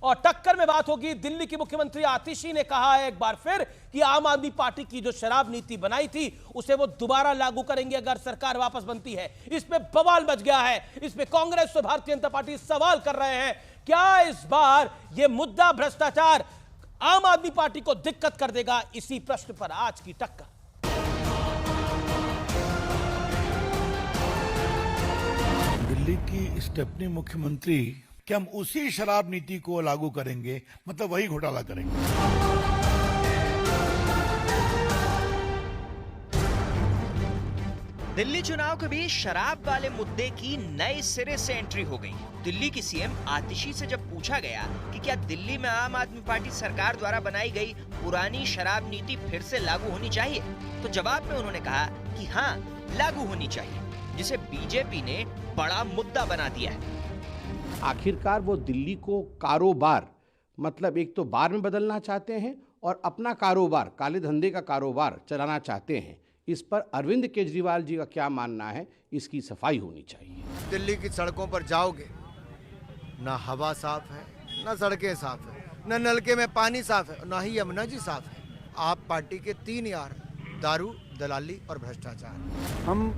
और टक्कर में बात होगी। दिल्ली की मुख्यमंत्री आतिशी ने कहा है एक बार फिर कि आम आदमी पार्टी की जो शराब नीति बनाई थी उसे वो दोबारा लागू करेंगे अगर सरकार वापस बनती है। इसमें बवाल मच गया है। इसमें कांग्रेस और भारतीय जनता पार्टी सवाल कर रहे हैं, क्या इस बार यह मुद्दा भ्रष्टाचार आम आदमी पार्टी को दिक्कत कर देगा? इसी प्रश्न पर आज की टक्कर। दिल्ली की स्टेपनी मुख्यमंत्री कि हम उसी शराब नीति को लागू करेंगे, मतलब वही घोटाला करेंगे। दिल्ली चुनाव के बीच शराब वाले मुद्दे की नए सिरे से एंट्री हो गई। दिल्ली की सीएम आतिशी से जब पूछा गया कि क्या दिल्ली में आम आदमी पार्टी सरकार द्वारा बनाई गई पुरानी शराब नीति फिर से लागू होनी चाहिए, तो जवाब में उन्होंने कहा कि हाँ, लागू होनी चाहिए, जिसे बीजेपी ने बड़ा मुद्दा बना दिया है। आखिरकार वो दिल्ली को कारोबार, मतलब एक तो बार में बदलना चाहते हैं और अपना कारोबार, काले धंधे का कारोबार चलाना चाहते हैं। इस पर अरविंद केजरीवाल जी का क्या मानना है, इसकी सफाई होनी चाहिए। दिल्ली की सड़कों पर जाओगे, ना हवा साफ है, ना सड़कें साफ है, ना नलके में पानी साफ है, ना ही यमुना जी साफ है। आप पार्टी के 3 यार, दारू, दलाली और भ्रष्टाचार। हम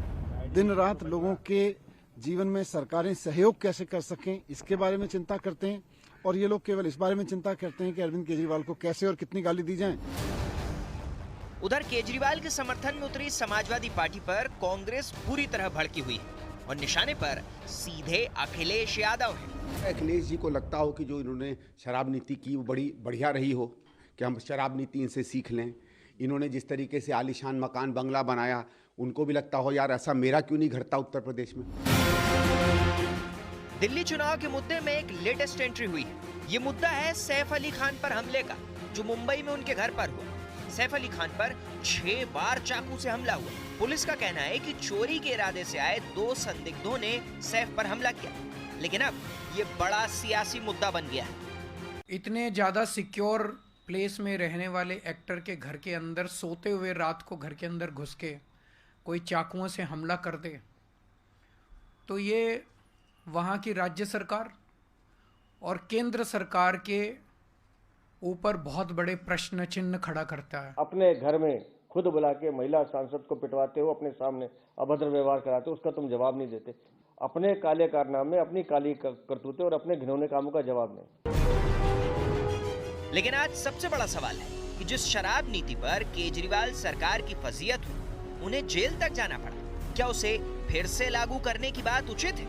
दिन रात लोगों के जीवन में सरकारें सहयोग कैसे कर सकें, इसके बारे में चिंता करते हैं, और ये लोग केवल इस बारे में चिंता करते हैं कि अरविंद केजरीवाल को कैसे और कितनी गाली दी जाए। उधर केजरीवाल के समर्थन में उतरी समाजवादी पार्टी पर कांग्रेस पूरी तरह भड़की हुई है और निशाने पर सीधे अखिलेश यादव है। अखिलेश जी को लगता हो कि जो इन्होंने शराब नीति की वो बड़ी बढ़िया रही हो, कि हम शराब नीति इनसे सीख लें। इन्होंने जिस तरीके से आलीशान मकान बंगला बनाया, उनको भी लगता हो यार ऐसा मेरा क्यों नहीं घटता उत्तर प्रदेश में। दिल्ली चुनाव के मुद्दे में एक लेटेस्ट एंट्री हुई है। ये मुद्दा है सैफ अली खान पर हमले का, जो मुंबई में उनके घर पर हुआ। सैफ अली खान पर 6 बार चाकू से हमला हुआ। पुलिस का कहना है कि चोरी के इरादे से आए 2 संदिग्धों ने सैफ पर हमला किया, लेकिन अब ये बड़ा सियासी मुद्दा बन गया है। इतने ज्यादा सिक्योर प्लेस में रहने वाले एक्टर के घर के अंदर सोते हुए रात को घर के अंदर घुस के कोई चाकुओं से हमला कर दे, तो ये वहाँ की राज्य सरकार और केंद्र सरकार के ऊपर बहुत बड़े प्रश्न चिन्ह खड़ा करता है। अपने घर में खुद बुला के महिला सांसद को पिटवाते हो, अपने सामने अभद्र व्यवहार कराते हो, उसका तुम जवाब नहीं देते। अपने काले कारनामे, अपनी काली करतूतें और अपने घिनौने कामों का जवाब नहीं। लेकिन आज सबसे बड़ा सवाल है कि जिस शराब नीति पर केजरीवाल सरकार की फजीयत हुई, उन्हें जेल तक जाना पड़ा, क्या उसे फिर से लागू करने की बात उचित है?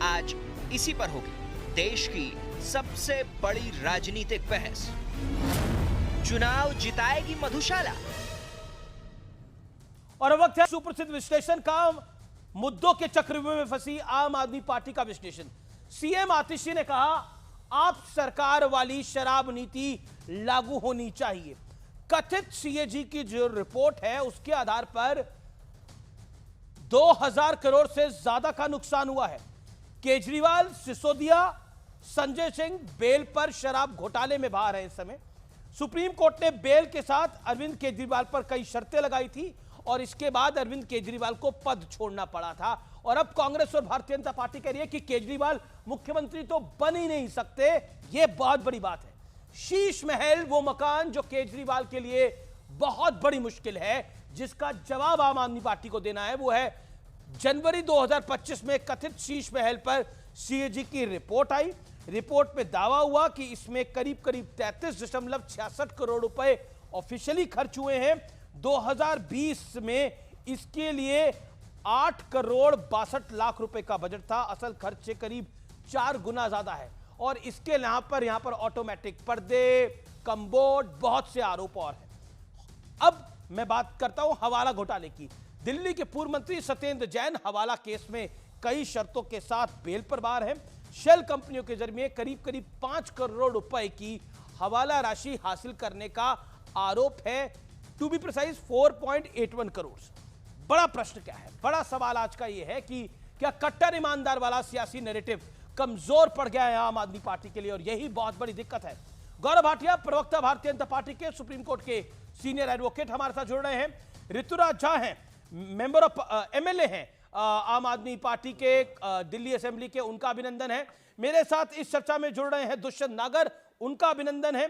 आज इसी पर होगी देश की सबसे बड़ी राजनीतिक बहस। चुनाव जिताएगी मधुशाला। और वक्त है सुप्रसिद्ध विश्लेषण का, मुद्दों के चक्रव्यूह में फंसी आम आदमी पार्टी का विश्लेषण। सीएम आतिशी ने कहा आप सरकार वाली शराब नीति लागू होनी चाहिए। कथित सीएजी की जो रिपोर्ट है उसके आधार पर 2000 करोड़ से ज्यादा का नुकसान हुआ है। केजरीवाल, सिसोदिया, संजय सिंह बेल पर शराब घोटाले में बाहर है इस समय। सुप्रीम कोर्ट ने बेल के साथ अरविंद केजरीवाल पर कई शर्तें लगाई थी और इसके बाद अरविंद केजरीवाल को पद छोड़ना पड़ा था। और अब कांग्रेस और भारतीय जनता पार्टी कह रही है कि केजरीवाल मुख्यमंत्री तो बन ही नहीं सकते। यह बहुत बड़ी बात है। शीश महल, वो मकान जो केजरीवाल के लिए बहुत बड़ी मुश्किल है, जिसका जवाब आम आदमी पार्टी को देना है, वो है जनवरी 2025 में कथित शीश महल पर सीएजी की रिपोर्ट आई। रिपोर्ट में दावा हुआ कि इसमें करीब 33.66 करोड़ रुपए ऑफिशियली खर्च हुए हैं। 2020 में इसके लिए 8 करोड़ 62 लाख रुपए का बजट था। असल खर्च से करीब 4 गुना ज्यादा है। और इसके यहां पर ऑटोमेटिक पर्दे, कमबोर्ड, बहुत से आरोप और हैं। अब मैं बात करता हूं हवाला घोटाले की। दिल्ली के पूर्व मंत्री सत्येंद्र जैन हवाला केस में कई शर्तों के साथ बेल पर बाहर हैं। शेल कंपनियों के जरिए करीब 5 करोड़ रुपए की हवाला राशि हासिल करने का आरोप है। To be precise 4.81 crore. बड़ा प्रश्न क्या है, बड़ा सवाल आज का यह है कि क्या कट्टर ईमानदार वाला सियासी नैरेटिव कमजोर पड़ गया है आम आदमी पार्टी के लिए, और यही बहुत बड़ी दिक्कत है। गौरव भाटिया, प्रवक्ता भारतीय जनता पार्टी के, सुप्रीम कोर्ट के सीनियर एडवोकेट हमारे साथ जुड़ रहे हैं। ऋतुराज झा हैं, मेंबर ऑफ एमएलए हैं आम आदमी पार्टी के दिल्ली असेंबली के, उनका अभिनंदन है। मेरे साथ इस चर्चा में जुड़ रहे हैं दुष्यंत नागर, उनका अभिनंदन है।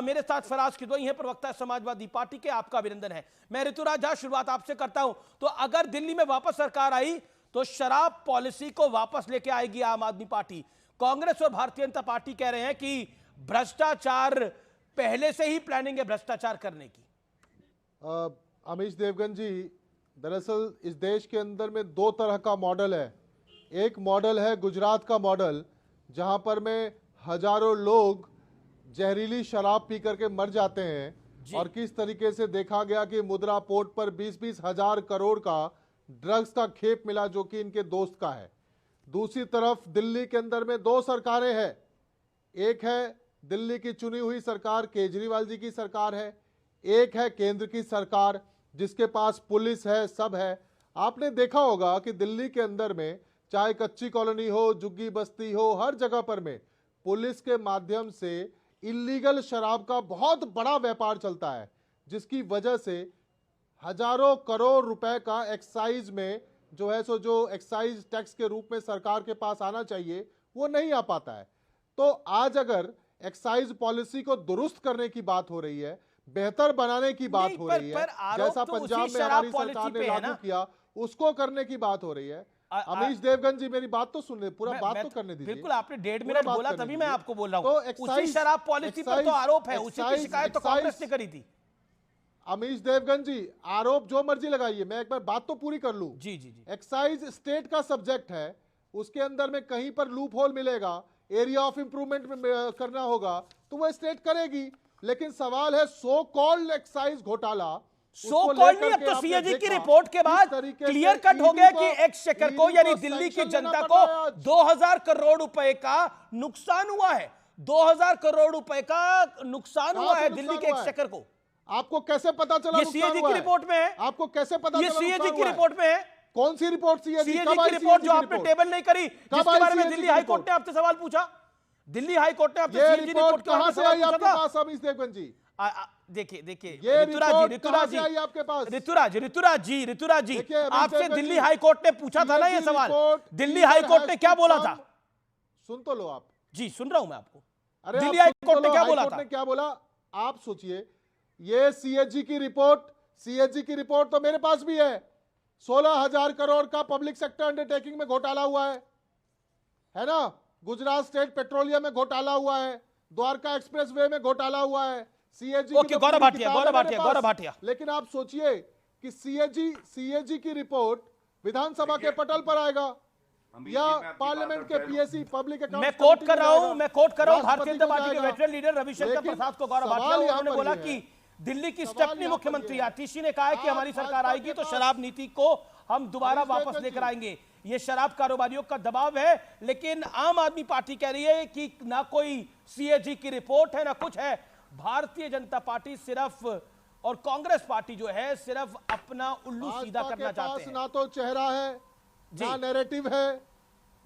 मेरे साथ फराज किदवई हैं, प्रवक्ता समाजवादी पार्टी के, आपका अभिनंदन है। मैं ऋतुराज झा शुरुआत आपसे करता हूं। तो अगर दिल्ली में वापस सरकार आई तो शराब पॉलिसी को वापस लेके आएगी आम आदमी पार्टी। कांग्रेस और भारतीय जनता पार्टी कह रहे हैं कि भ्रष्टाचार पहले से ही प्लानिंग है भ्रष्टाचार करने की। अमीश देवगन जी, दरअसल इस देश के अंदर में दो तरह का मॉडल है। एक मॉडल है गुजरात का मॉडल, जहां पर में हजारों लोग जहरीली शराब पी करके मर जाते हैं और किस तरीके से देखा गया कि मुद्रा पोर्ट पर 20-20 हजार करोड़ का ड्रग्स का खेप मिला जो कि इनके दोस्त का है। दूसरी तरफ दिल्ली के अंदर में दो सरकारें हैं। एक है दिल्ली की चुनी हुई सरकार, केजरीवाल जी की सरकार है। एक है केंद्र की सरकार जिसके पास पुलिस है, सब है। आपने देखा होगा कि दिल्ली के अंदर में चाहे कच्ची कॉलोनी हो, झुग्गी बस्ती हो, हर जगह पर में पुलिस के माध्यम से इलीगल शराब का बहुत बड़ा व्यापार चलता है, जिसकी वजह से हजारों करोड़ रुपए का एक्साइज में जो है सो जो एक्साइज टैक्स के रूप में सरकार के पास आना चाहिए वो नहीं आ पाता है। तो आज अगर एक्साइज पॉलिसी को दुरुस्त करने की बात हो रही है, बेहतर बनाने की बात हो रही है, जैसा पंजाब में हमारी सरकार ने लागू किया उसको करने की बात हो रही है। अमीश देवगन जी, मेरी बात तो सुन ले, पूरा बात तो करने दीजिए। बिल्कुल, आपने 1.5 मिनट बोला तभी मैं आपको बोल रहा हूं। तो उसी शराब पॉलिसी पर तो आरोप है, उसी की शिकायत तो कांग्रेस ने करी थी। अमीश देवगन जी, आरोप जो मर्जी लगाइए, मैं एक बार बात तो पूरी कर लूं। जी जी जी। एक्साइज स्टेट का सब्जेक्ट है, उसके अंदर में कहीं पर लूप होल मिलेगा, एरिया ऑफ इंप्रूवमेंट में करना होगा तो वो स्टेट करेगी। लेकिन सवाल है सो कॉल्ड एक्साइज घोटाला, सो कॉल्ड नहीं, अब तो सीएजी की रिपोर्ट के बाद क्लियर कट हो गया कि एक्सचेकर को यानी दिल्ली की जनता को 2000 करोड़ रुपए का नुकसान हुआ है। 2000 करोड़ रुपए का नुकसान हुआ है दिल्ली के एक्सचेकर को। आपको कैसे पता चला? ये सीएजी की रिपोर्ट में है। आपको कैसे पता चला? ये सीएजी की रिपोर्ट में है। कौन सी रिपोर्ट? सीएजी की रिपोर्ट जो आपने टेबल नहीं करी, जिसके बारे में दिल्ली हाई कोर्ट ने आपसे सवाल पूछा। दिल्ली हाई कोर्ट ने आपसे सीएजी रिपोर्ट कहां से आई आपके पास अमीश देवगन जी? देखिए ऋतुराज जी आपसे दिल्ली हाई कोर्ट ने पूछा था ना ये सवाल। दिल्ली हाई कोर्ट ने क्या बोला था? सुन तो लो आप। जी सुन रहा हूं मैं आपको। अरे दिल्ली हाई कोर्ट ने क्या बोला था? क्या बोला आप सोचिए। ये सीएजी की रिपोर्ट तो मेरे पास भी है। 16,000 करोड़ का पब्लिक सेक्टर अंडरटेकिंग में घोटाला हुआ है ना। गुजरात स्टेट पेट्रोलियम में घोटाला हुआ है, द्वारका एक्सप्रेस वे में घोटाला हुआ है। सीएजी गौरव भाटिया। लेकिन आप सोचिए कि सीएजी की रिपोर्ट विधानसभा के पटल पर आएगा या पार्लियामेंट के पीएसी पब्लिक अकाउंट। मैं कोट कर रहा हूं भारतीय जनता पार्टी के वेटरन लीडर रविशंकर प्रसाद को। गौरव भाटिया उन्होंने बोला कि दिल्ली की स्टेपनी मुख्यमंत्री आतिशी ने कहा है कि हमारी सरकार आएगी तो शराब नीति को हम दोबारा वापस लेकर आएंगे। ये शराब कारोबारियों का दबाव है, लेकिन आम आदमी पार्टी कह रही है कि ना कोई सीएजी की रिपोर्ट है ना कुछ है। भारतीय जनता पार्टी सिर्फ और कांग्रेस पार्टी जो है सिर्फ अपना उल्लू सीधा करना चाहते हैं। ना तो चेहरा है, ना नैरेटिव है,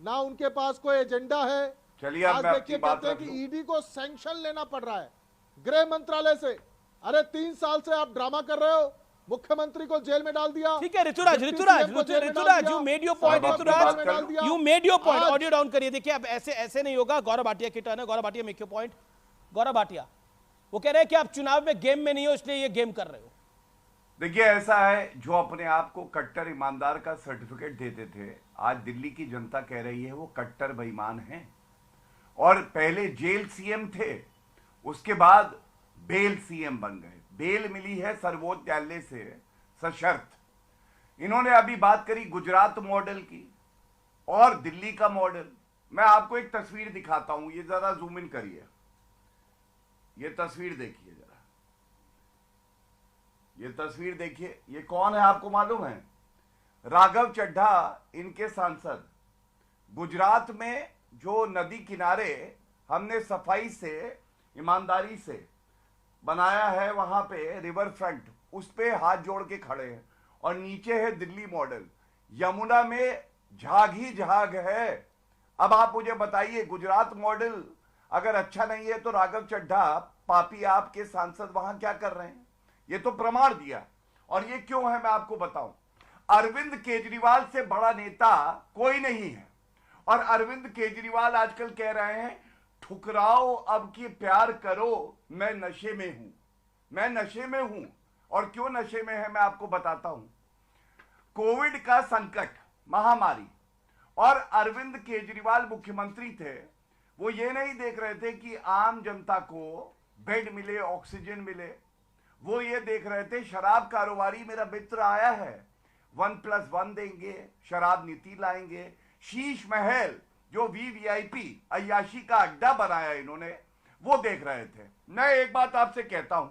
ना उनके पास कोई एजेंडा है। चलिए आज देखिए कहते हैं कि ईडी को सैंक्शन लेना पड़ रहा है गृह मंत्रालय से। अरे 3 साल से आप ड्रामा कर रहे हो, मुख्यमंत्री को जेल में डाल दिया। ठीक है Rituraj, you made your point. You made your point. Audio down करिए। देखिए अब ऐसे नहीं होगा। गौरव भाटिया की टर्न है। Gaurav Bhatia make your point. Gaurav Bhatia वो कह रहे हैं कि आप चुनाव में गेम में नहीं हो इसलिए ये गेम कर रहे हो। देखिए ऐसा है, जो अपने आप को कट्टर ईमानदार का सर्टिफिकेट देते थे, आज दिल्ली की जनता कह रही है वो कट्टर बेईमान हैं। और पहले जेल सीएम थे, उसके बाद बेल सीएम बन गए। बेल मिली है सर्वोच्च न्यायालय से सशर्त। इन्होंने अभी बात करी गुजरात मॉडल की और दिल्ली का मॉडल। मैं आपको एक तस्वीर दिखाता हूं, ये जरा जूम इन करिए। ये तस्वीर देखिए जरा, ये तस्वीर देखिए। ये कौन है आपको मालूम है? राघव चड्ढा, इनके सांसद। गुजरात में जो नदी किनारे हमने सफाई से, ईमानदारी से बनाया है, वहां पे रिवर फ्रंट, उस पे हाथ जोड़ के खड़े हैं। और नीचे है दिल्ली मॉडल। यमुना में झाग ही झाग है। अब आप मुझे बताइए, गुजरात मॉडल अगर अच्छा नहीं है तो राघव चड्ढा, पापी आपके सांसद, वहां क्या कर रहे हैं? ये तो प्रमाण दिया। और ये क्यों है मैं आपको बताऊं। अरविंद केजरीवाल से बड़ा नेता कोई नहीं है। और अरविंद केजरीवाल आजकल कह रहे हैं ठुकराओ अब कि प्यार करो, मैं नशे में हूं, मैं नशे में हूं। और क्यों नशे में है मैं आपको बताता हूं। कोविड का संकट, महामारी, और अरविंद केजरीवाल मुख्यमंत्री थे, वो ये नहीं देख रहे थे कि आम जनता को बेड मिले, ऑक्सीजन मिले। वो ये देख रहे थे शराब कारोबारी मेरा मित्र आया है, 1+1 देंगे, शराब नीति लाएंगे। शीश महल जो वीवीआईपी अय्याशी का अड्डा बनाया इन्होंने, वो देख रहे थे। मैं एक बात आपसे कहता हूं,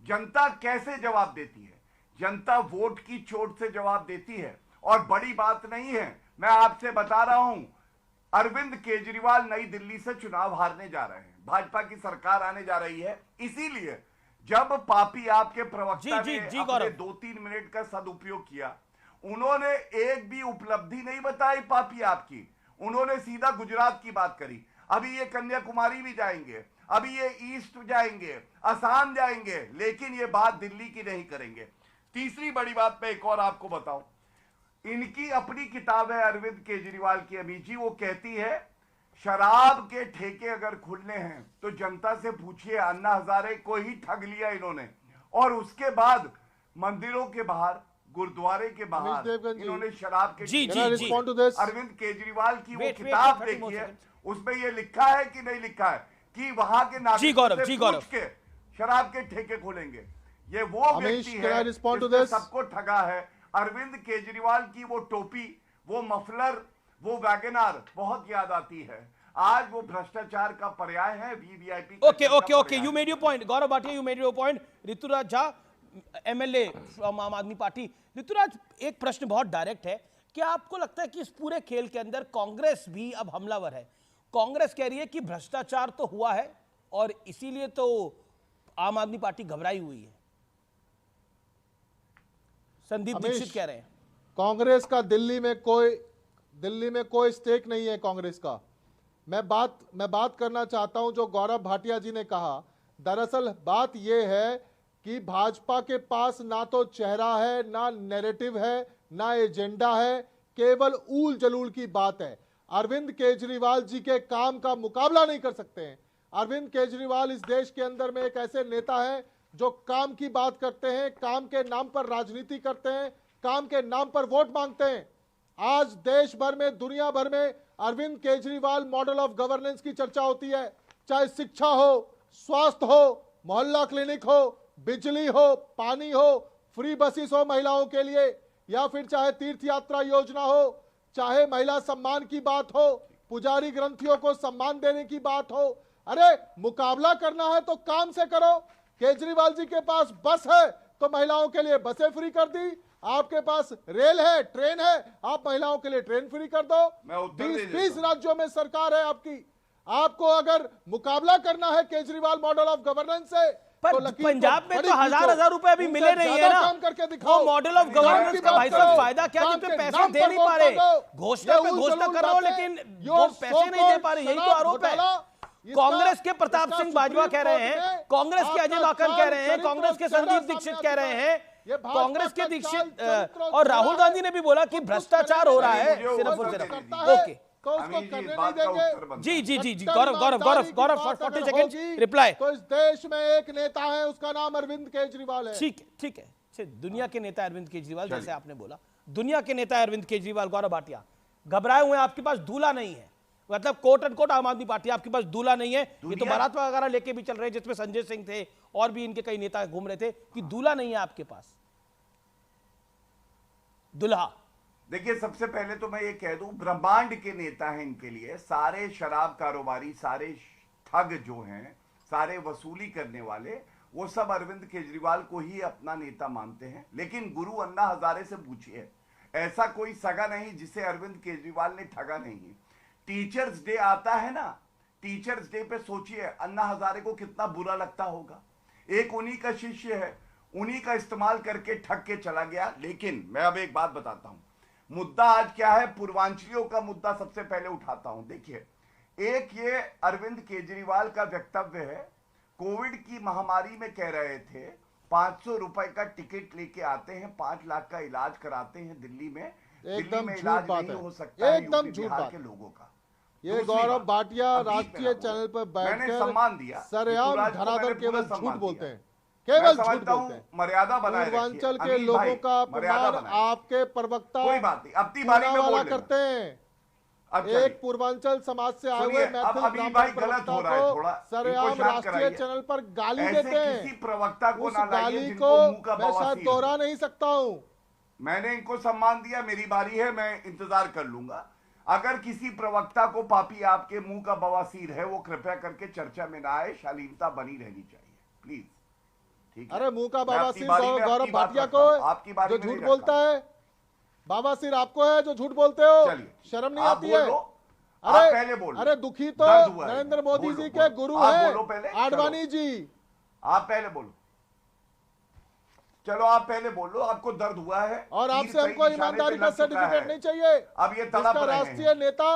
जनता कैसे जवाब देती है? जनता वोट की चोट से जवाब देती है। और बड़ी बात नहीं है, मैं आपसे बता रहा हूं, अरविंद केजरीवाल नई दिल्ली से चुनाव हारने जा रहे हैं, भाजपा की सरकार आने जा रही है। इसीलिए जब पापी आपके प्रवक्ता ने अपने 2-3 मिनट का सदुपयोग किया, उन्होंने एक भी उपलब्धि नहीं बताई पापी आपकी, उन्होंने सीधा गुजरात की बात करी। अभी ये कन्याकुमारी भी जाएंगे, अभी ये ईस्ट जाएंगे, असम जाएंगे, लेकिन ये बात दिल्ली की नहीं करेंगे। तीसरी बड़ी बात मैं एक और आपको बताऊं, इनकी अपनी किताब है अरविंद केजरीवाल की, अमीत जी, वो कहती है शराब के ठेके अगर खुलने हैं तो जनता से पूछिए, अन्ना हजारे को ही ठग लिया इन्होंने। और उसके बाद मंदिरों के बाहर, गुरुद्वारे के बाहर इन्होंने शराब के अरविंद केजरीवाल की वो किताब देखिए, उसमें ये लिखा है कि नहीं लिखा है कि वहां के नागरिकों से पूछ के शराब के ठेके खोलेंगे। ये वो व्यक्ति है जिसने सबको ठगा है। अरविंद केजरीवाल की वो टोपी, वो मफलर, वो वैगनार बहुत याद आती है। आज वो भ्रष्टाचार का पर्याय है, VVIP. Okay, you made your point Gaurav Bhatia, you made your point. Rituraj Jha, MLA from Aam Aadmi party. Rituraj, एक प्रश्न बहुत डायरेक्ट है, क्या आपको लगता है कि इस पूरे खेल के अंदर कांग्रेस भी अब हमलावर है? कांग्रेस कह रही है कि भ्रष्टाचार तो हुआ है और इसीलिए तो आम आदमी पार्टी घबराई हुई है। संदीप दीक्षित कह रहे हैं कांग्रेस का दिल्ली में कोई स्टेक नहीं है कांग्रेस का। मैं बात करना चाहता हूं जो गौरव भाटिया जी ने कहा। दरअसल बात यह है कि भाजपा के पास ना तो चेहरा है, ना नैरेटिव है, ना एजेंडा है, केवल ऊल जलूल की बात है। अरविंद केजरीवाल जी के काम का मुकाबला नहीं कर सकते हैं। अरविंद केजरीवाल इस देश के अंदर में एक ऐसे नेता हैं जो काम की बात करते हैं, काम के नाम पर राजनीति करते हैं, काम के नाम पर वोट मांगते हैं। आज देश भर में, दुनिया भर में Arvind Kejriwal model of governance की चर्चा होती है। चाहे शिक्षा हो, स्वास्थ्य हो, मोहल्ला क्लिनिक हो, बिजली हो, पानी हो, फ्री बसेस हो महिलाओं के लिए, या फिर चाहे तीर्थ यात्रा योजना हो, चाहे महिला सम्मान की बात हो, पुजारी ग्रंथियों को सम्मान देने की बात हो। अरे मुकाबला करना है तो काम से करो। केजरीवाल जी के पास बस है तो महिलाओं के लिए बसें फ्री कर दी, आपके पास रेल है, ट्रेन है, आप महिलाओं के लिए ट्रेन फ्री कर दो। 20 राज्यों में सरकार है आपकी। आपको अगर मुकाबला करना है केजरीवाल मॉडल ऑफ गवर्नेंस से, पर तो पंजाब में तो हजार रुपए अभी मिले नहीं है ना। वो मॉडल ऑफ गवर्नेंस का भाई साहब फायदा क्या, जिसपे पैसे दे नहीं पा रहे? घोषणा पे घोषणा कर रहे हो लेकिन वो पैसे नहीं दे पा रहे, यही तो आरोप है। कांग्रेस के प्रताप सिंह बाजवा कह रहे हैं, कांग्रेस के अजय माकन कह रहे हैं, कांग्रेस के संदीप दीक्षित कह रहे हैं, कांग्रेस के दीक्षित और राहुल गांधी ने भी बोला कि भ्रष्टाचार हो रहा है सिर्फ और सिर्फ। ओके, तो उसको करने नहीं देंगे। जी गौरव 40 सेकंड रिप्लाई। तो इस देश में एक नेता है, उसका नाम अरविंद केजरीवाल है। ठीक है, दुनिया के नेता अरविंद केजरीवाल, जैसे आपने बोला दुनिया के नेता अरविंद केजरीवाल। गौरव भाटिया, घबराए हुए, आपके पास दूल्हा नहीं है, मतलब कोट एंड कोट आम आदमी पार्टी, आपके पास दूल्हा नहीं है। ये तो बारात वगैरह लेके भी चल रहे हैं, जिसमें संजय सिंह थे और भी इनके कई नेता घूम रहे थे, कि दूल्हा नहीं है आपके पास, दुल्हा। देखिए, सबसे पहले तो मैं ये कह दूं, ब्रह्मांड के नेता हैं इनके लिए। सारे शराब कारोबारी, सारे ठग जो हैं, सारे वसूली करने वाले, वो सब अरविंद केजरीवाल को ही अपना नेता मानते हैं। लेकिन गुरु अन्ना हजारे से पूछिए, ऐसा कोई सगा नहीं जिसे अरविंद केजरीवाल ने ठगा नहीं। टीचर्स डे आता है ना, टीचर्स डे पे सोचिए अन्ना हजारे को कितना बुरा लगता होगा। एक उन्हीं का शिष्य है, उन्हीं का इस्तेमाल करके ठग के चला गया। लेकिन मैं अब एक बात बताता हूं, मुद्दा आज क्या है, पूर्वांचलियों का मुद्दा सबसे पहले उठाता हूं। देखिए, एक ये अरविंद केजरीवाल का वक्तव्य है, कोविड की महामारी में कह रहे थे 500 रुपए का टिकट लेके आते हैं, 5 लाख का इलाज कराते हैं दिल्ली में, एकदम में झूठ इलाज बात नहीं है। हो सकता है एकदम यूपी झूठ बिहार बात के है। लोगों का। ये दूसरी गौरव बात, भाटिया अब बीच में राष्ट्रीय ना बोलो। चैनल पर मैंने बैठकर सम्मान दिया, सरेआम ऋतुराज को धराधर मैंने केवल पूरा झूठ सम्मान बोलते दिया। हैं, केवल झूठ समझता हूं बोलते हैं। मर्यादा बनाए रखिए। पूर्वांचल के अमीन लोगों भाई, का मर्यादा अपमान बनाए। आपके प्रवक्ता कोई बात नहीं, अपनी बारी में पूनावाला बोल लेना। करते हैं। अब चलिए। एक पूर्वांचल समाज से आए हुए सुनिए, अब मैथिल अमीन भाई ब्राह्मण गलत हो प्रवक्ता रहा है को थोड़ा, सरेआम इनको शांत राष्ट्रीय कराइए। चैनल पर गाली ऐसे देते हैं। किसी प्रवक्ता को उस ना लाइए गाली जिनको को मुंह का मैं शायद बवासीर दोहरा हो। नहीं सकता हूं। मैंने इनको सम्मान दिया, मेरी बारी है, मैं इंतजार कर लूंगा। अगर किसी प्रवक्ता को पापी आपके मुंह का बवासीर है, वो कृपया करके चर्चा में ना आए, शालीनता बनी रहनी चाहिए प्लीज। ठीक है? अरे मुंह का मैं अपनी बाबासीर बारी में गौरव अपनी बात भाटिया रखता को हूं, आपकी बारी जो में झूठ नहीं बोलता रखता। है, बाबासीर आपको है जो झूठ बोलते हो। चलिए, शर्म नहीं आप आती बोल है? लो, आप पहले अरे बोलो। अरे दुखी तो दर्द हुआ है। नरेंद्र मोदी बोलो, जी के बोलो। गुरु आप हैं बोलो पहले, आडवाणी चलो। जी। आप पहले बोलो। चलो आप पहले बोलो, आपको दर्द हुआ है और तीर आपसे सही हमको निशाने ईमानदारी पे का लग चुका सर्टिफिकेट है। नहीं चाहिए। अब ये तड़प जिसका रहे राष्ट्रीय हैं। नेता,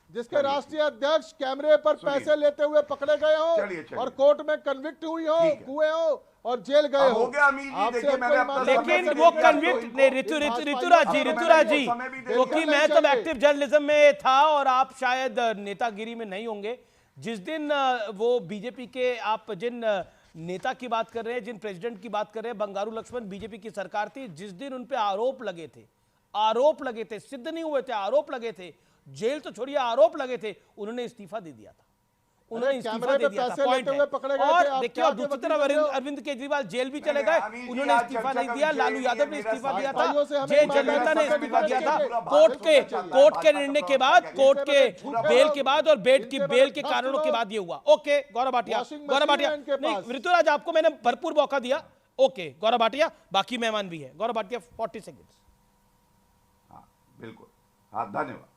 जिसके चलिए। राष्ट्रीय अध्यक्ष कैमरे पर सुनिए। पैसे लेते हुए पकड़े गए हो चलिए, चलिए। और कोर्ट में कन्विक्ट हुई हो, ठीक है। हुए हो और जेल गए अब हो। हो गया अमीर जी, आपसे देखिए हमको मैंने अपना ईमानदारी का लेकिन समय वो दे दिया, कन्विक्ट तो ने इनको- ऋतुराज जी समय भी दे क्योंकि दिया। मैं तब चाहिए। एक्टिव जर्नलिज्म में था और आप शायद नेतागिरी में नहीं होंगे। जिस दिन वो बीजेपी के आप जिन नेता की बात कर रहे हैं, जिन प्रेसिडेंट की बात कर रहे हैं, बंगारू लक्ष्मण बीजेपी की सरकार थी, जिस दिन उन पे आरोप लगे थे, सिद्ध नहीं हुए थे, आरोप लगे थे, जेल तो छोड़िए आरोप लगे थे, उन्होंने इस्तीफा दे दिया था। उन्होंने इस्तीफा कैमरे दे पे दिया था, पैसे पॉइंट लेते हुए पकड़े गए थे, और आप देखिए क्या और दूसरी वकील तरफ बन रहे हो? अरविंद केजरीवाल जेल भी नहीं, चले नहीं, गए, अमीर जी, उन्होंने आज इस्तीफा चर्चा नहीं का दिया, विषय लालू नहीं यादव है, ने मेरा इस्तीफा दिया था, भाइयों से हमें जय ईमानदारी जयललिता ने का इस्तीफा दिया था। सर्टिफिकेट कोर्ट के चाहिए। निर्णय के बाद, कोर्ट के बेल के बाद और बेल इनसे बेल के बर्दाश्त कारणों के करो। बाद ये हुआ। ओके गौरव भाटिया, वॉशिंग गौरव मशीन भाटिया है इनके नहीं, पास। ऋतुराज आपको मैंने भरपूर मौका दिया। ओके गौरव भाटिया, बाकी मेहमान भी है। गौरव भाटिया 40 सेकंड्स। हाँ बिल्कुल, हाँ धन्यवाद।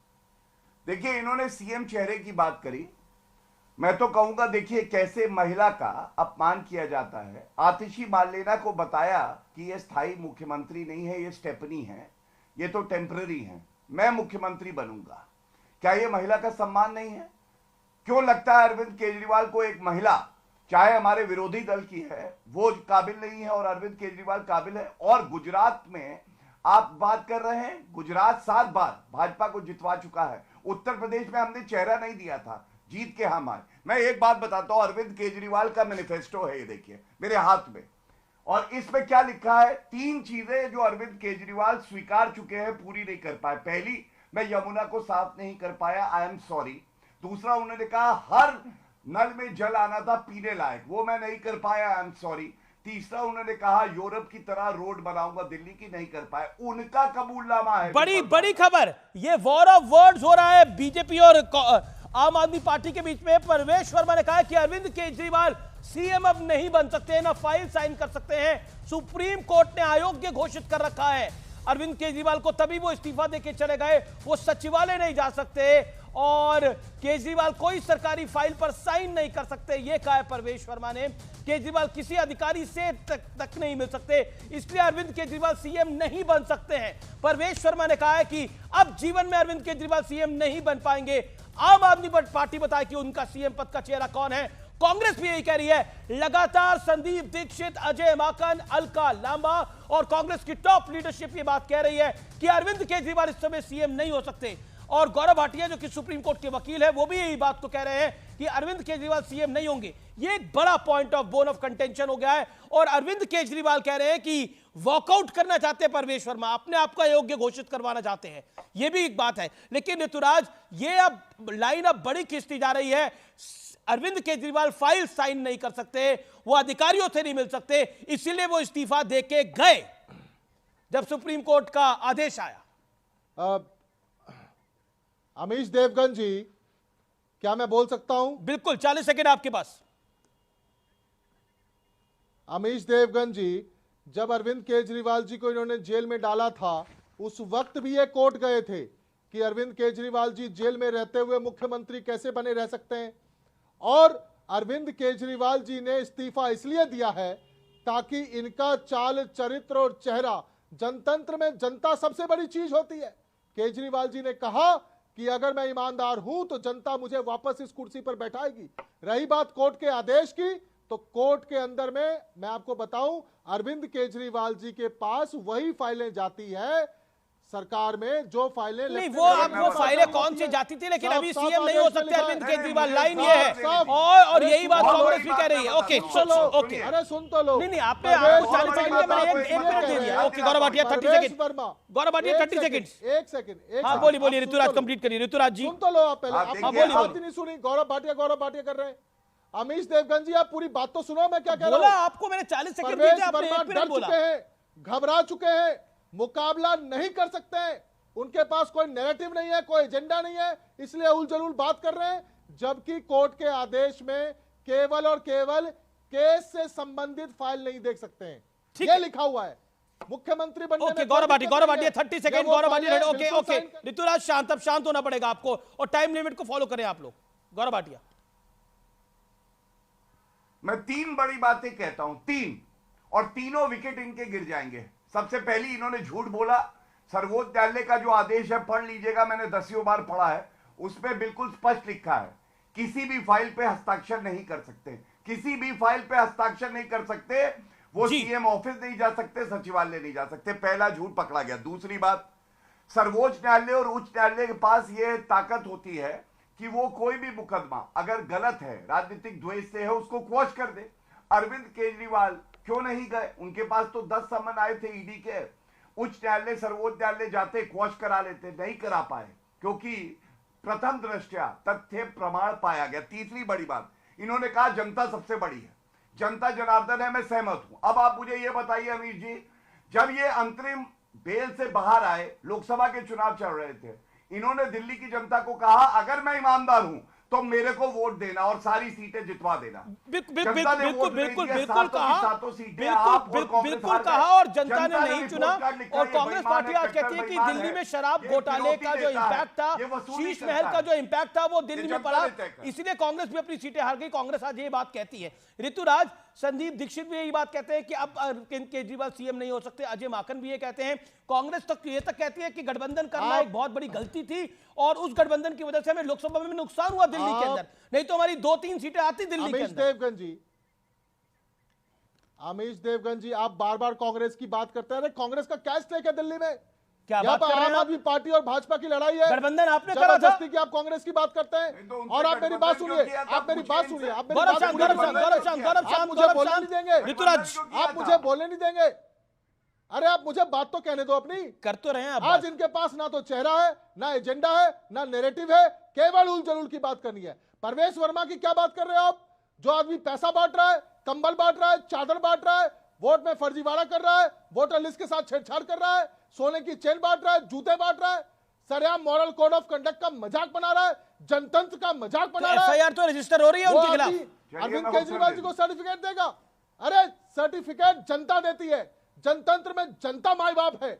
देखिए इन्होंने सीएम चेहरे की बात करी, मैं तो कहूंगा देखिए कैसे महिला का अपमान किया जाता है। आतिशी मार्लेना को बताया कि ये स्थायी मुख्यमंत्री नहीं है, ये स्टेपनी है, ये तो टेम्पररी है, मैं मुख्यमंत्री बनूंगा। क्या ये महिला का सम्मान नहीं है? क्यों लगता है अरविंद केजरीवाल को एक महिला, चाहे हमारे विरोधी दल की है, वो काबिल नहीं है और अरविंद केजरीवाल काबिल है? और गुजरात में आप बात कर रहे हैं, गुजरात 7 बार भाजपा को जितवा चुका है। उत्तर प्रदेश में हमने चेहरा नहीं दिया था, जीत के हम आए। मैं एक बात बताता हूं, अरविंद केजरीवाल का मैनिफेस्टो है, ये देखिए मेरे हाथ में, और इसमें क्या लिखा है? 3 चीजें जो अरविंद केजरीवाल स्वीकार चुके हैं, पूरी नहीं कर पाए। पहली, मैं यमुना को साफ नहीं कर पाया, आई एम सॉरी। दूसरा, उन्होंने कहा हर नल में जल आना था पीने लायक, वो मैं नहीं कर पाया, आई एम सॉरी। तीसरा, उन्होंने कहा यूरोप की तरह रोड बनाऊंगा, दिल्ली की नहीं कर पाए, उनका कबूलनामा है। बड़ी खबर, ये वॉर ऑफ वर्ड्स हो रहा है बीजेपी और आम आदमी पार्टी के बीच में। परवेश वर्मा ने कहा कि अरविंद केजरीवाल सीएम अब नहीं बन सकते हैं, ना फाइल साइन कर सकते हैं। सुप्रीम कोर्ट ने अयोग्य घोषित कर रखा है अरविंद केजरीवाल को, तभी वो इस्तीफा देके चले गए। वो सचिवालय नहीं जा सकते और केजरीवाल कोई सरकारी फाइल पर साइन नहीं कर सकते, ये कहा है परवेश वर्मा ने। केजरीवाल किसी अधिकारी से तक नहीं मिल सकते, इसलिए अरविंद केजरीवाल सीएम नहीं बन सकते हैं। परवेश वर्मा ने कहा है कि अब जीवन में अरविंद केजरीवाल सीएम नहीं बन पाएंगे। आम आदमी पार्टी बताए कि उनका सीएम पद का चेहरा कौन है। कांग्रेस भी यही कह रही है। लगातार संदीप दीक्षित, अजय माकन, अलका लांबा और कांग्रेस की टॉप लीडरशिप ये बात कह रही है कि अरविंद केजरीवाल इस समय सीएम नहीं हो सकते। और गौरव भाटिया जो कि सुप्रीम कोर्ट के वकील है, वो भी यही बात को कह रहे हैं कि अरविंद केजरीवाल सीएम नहीं होंगे। ये एक बड़ा point of bone of contention हो गया है और अरविंद केजरीवाल कह रहे हैं कि वॉकआउट करना चाहते हैं परवेश वर्मा, अपने आप को अयोग्य घोषित करवाना चाहते हैं। यह भी एक बात है। लेकिन ऋतुराज, ये अब लाइन अब बड़ी खिंचती जा रही है। अरविंद केजरीवाल फाइल साइन नहीं कर सकते, वो अधिकारियों से नहीं मिल सकते, इसीलिए वो इस्तीफा देके गए जब सुप्रीम कोर्ट का आदेश आया। अमीश देवगन जी, क्या मैं बोल सकता हूं? बिल्कुल, 40 सेकंड आपके पास। अमीश देवगन जी, जब अरविंद केजरीवाल जी को इन्होंने जेल में डाला था, उस वक्त भी ये कोर्ट गए थे कि अरविंद केजरीवाल जी जेल में रहते हुए मुख्यमंत्री कैसे बने रह सकते हैं। और अरविंद केजरीवाल जी ने इस्तीफा इसलिए दिया है ताकि इनका चाल चरित्र और चेहरा, जनतंत्र में जनता सबसे बड़ी चीज होती है। केजरीवाल जी ने कहा कि अगर मैं ईमानदार हूं तो जनता मुझे वापस इस कुर्सी पर बैठाएगी। रही बात कोर्ट के आदेश की, तो कोर्ट के अंदर में मैं आपको बताऊं, अरविंद केजरीवाल जी के पास वही फाइलें जाती है सरकार में जो फाइलें नहीं, वो फाइलें कौन सी जाती थी, लेकिन अभी सीएम नहीं हो सकते अरविंद केजरीवाल, लाइन ये है। और यही बात कांग्रेस भी कह रही है। ओके ओके, अरे सुन तो लो। नहीं आपने 40 सेकंड के मैंने एक मिनट दे दिया। Okay Gaurav Bhatia 30 second, Gaurav Bhatia 30 second. एक सेकंड, हाँ बोलिए ऋतुराज कंप्लीट करिए। ऋतुराज जी सुन तो लो आप पहले। आप बोलिए। बात ही नहीं सुनी, गौरव भाटिया कर रहे हैं। अमीश देवगन जी, आप पूरी बात तो सुनो, मैं क्या कह रहा हूं। बोला आपको मैंने 40 सेकंड दिए थे, आपने 1 मिनट बोला। घबरा चुके हैं, मुकाबला नहीं कर सकते हैं, उनके पास कोई नैरेटिव नहीं है, कोई एजेंडा नहीं है, इसलिए उलझुल बात कर रहे हैं। जबकि कोर्ट के आदेश में केवल और केवल केस से संबंधित फाइल नहीं देख सकते हैं, ये लिखा हुआ है। मुख्यमंत्री बनने में Gaurav Bhatia 30 second. Gaurav Bhatia okay okay. Rituraj शांत, अब शांत होना पड़ेगा आपको और टाइम लिमिट को फॉलो करें आप लोग। गौरव भाटिया, मैं 3 बड़ी बातें कहता हूं, 3, और तीनों विकेट इनके गिर जाएंगे। सबसे पहली, इन्होंने झूठ बोला। सर्वोच्च न्यायालय का जो आदेश है पढ़ लीजिएगा, मैंने 10 बार पढ़ा है, उसमें बिल्कुल स्पष्ट लिखा है किसी भी फाइल पे हस्ताक्षर नहीं कर सकते, किसी भी फाइल पे हस्ताक्षर नहीं कर सकते, वो सीएम ऑफिस नहीं जा सकते, सचिवालय नहीं जा सकते। पहला झूठ पकड़ा गया। दूसरी बात, सर्वोच्च न्यायालय और उच्च न्यायालय के पास यह ताकत होती है कि वो कोई भी मुकदमा अगर गलत है, राजनीतिक द्वेष से है, उसको क्वॉश कर दे। अरविंद केजरीवाल क्यों नहीं गए? उनके पास तो 10 समन आए थे ईडी के। उच्च न्यायालय, सर्वोच्च न्यायालय जाते, क्वॉश करा लेते, नहीं करा पाए क्योंकि प्रथम दृष्टया तथ्य प्रमाण पाया गया। तीसरी बड़ी बात, इन्होंने कहा जनता सबसे बड़ी है, जनता जनार्दन है, मैं सहमत हूं। अब आप मुझे यह बताइए अमीर जी, जब ये अंतरिम बेल से बाहर आए, लोकसभा के चुनाव चल रहे थे, इन्होंने दिल्ली की जनता को कहा अगर मैं ईमानदार हूं तो मेरे को वोट देना और सारी सीटें जितवा देना। बिल्कुल कहा और जनता ने नहीं चुना। और कांग्रेस पार्टी आज कहती है कि दिल्ली में शराब घोटाले का जो इम्पैक्ट था, शीश महल का जो इम्पैक्ट था, वो दिल्ली में पड़ा, इसलिए कांग्रेस भी अपनी सीटें हार गई। कांग्रेस आज ये बात कहती है। ऋतुराज, संदीप दीक्षित भी यही बात कहते हैं कि अब केजरीवाल सीएम नहीं हो सकते। अजय माकन भी ये कहते हैं। कांग्रेस तक ये तक कहती है कि गठबंधन करना एक बहुत बड़ी गलती थी और उस गठबंधन की वजह से हमें लोकसभा में नुकसान हुआ दिल्ली के अंदर, नहीं तो हमारी 2-3 सीटें आती दिल्ली के अंदर। अमीश देवगन जी, आप बार बार कांग्रेस की बात करते हैं। कांग्रेस का क्या स्टेक है दिल्ली में? क्या बात कर रहे हैं? आम आदमी पार्टी और भाजपा की लड़ाई है। गठबंधन आपने करा था कि आप कांग्रेस की बात करते हैं। और आप मेरी बात सुनिए, आप मुझे बोलने नहीं देंगे। ऋतुराज, आप मुझे बोलने नहीं देंगे। अरे आप मुझे बात तो कहने दो अपनी। कर तो रहे हैं आप। आज इनके पास ना तो चेहरा है, ना एजेंडा है, ना नैरेटिव है, केवल उलझुल की बात करनी है। परवेश वर्मा की क्या बात कर रहे हो आप? जो आदमी पैसा बांट रहा है, कंबल बांट रहा है, चादर बांट रहा है, वोट में फर्जीवाड़ा कर रहा है, वोटर लिस्ट के साथ छेड़छाड़ कर रहा है, सोने की चेन बांट रहा है, जूते बांट रहा है, सरेआम मॉरल कोड ऑफ कंडक्ट का मजाक बना रहा है, जनतंत्र का मजाक बना रहा है। एफआईआर तो रजिस्टर हो रही है उनके खिलाफ। अरविंद केजरीवाल जी को सर्टिफिकेट देगा? अरे सर्टिफिकेट जनता देती है। जनतंत्र में जनता माई बाप है।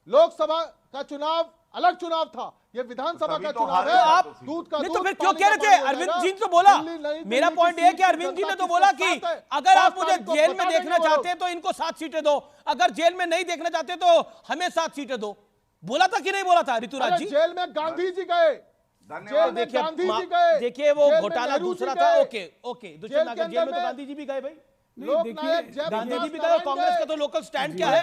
लोकसभा का चुनाव अलग चुनाव था, ये विधानसभा का चुनाव है। आप दूध का नहीं तो फिर क्यों कह रहे थे? अरविंद जी ने तो बोला, मेरा पॉइंट ये कि अरविंद जी ने तो बोला कि अगर आप मुझे जेल में देखना चाहते हैं तो इनको 7 सीटें दो, अगर जेल में नहीं देखना चाहते तो हमें 7 सीटें दो। बोला था कि नहीं बोला था ऋतुराज जी? जेल में गांधी जी गए, जेल में गांधी जी गए। देखिए वो घोटाला दूसरा था। ओके ओके, जेल में तो गांधी जी भी गए भाई, गांधी जी भी गए। कांग्रेस का तो लोकल स्टैंड क्या है?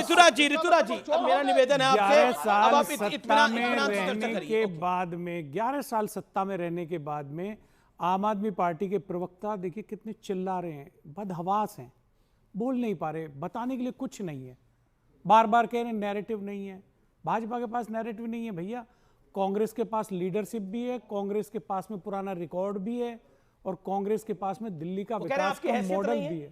ऋतुराज जी, अब मेरा निवेदन है आपसे, अब आप सत्ता में रहने के बाद में 11 साल सत्ता में रहने के बाद में आम आदमी पार्टी के प्रवक्ता देखिए कितने चिल्ला रहे हैं, बदहवास हैं, बोल नहीं पा रहे, बताने के लिए कुछ नहीं है, बार बार कह रहे हैं नैरेटिव नहीं है। भाजपा के पास नैरेटिव नहीं है भैया, कांग्रेस के पास लीडरशिप भी है, कांग्रेस के पास में पुराना रिकॉर्ड भी है और कांग्रेस के पास में दिल्ली का विकास का मॉडल भी है।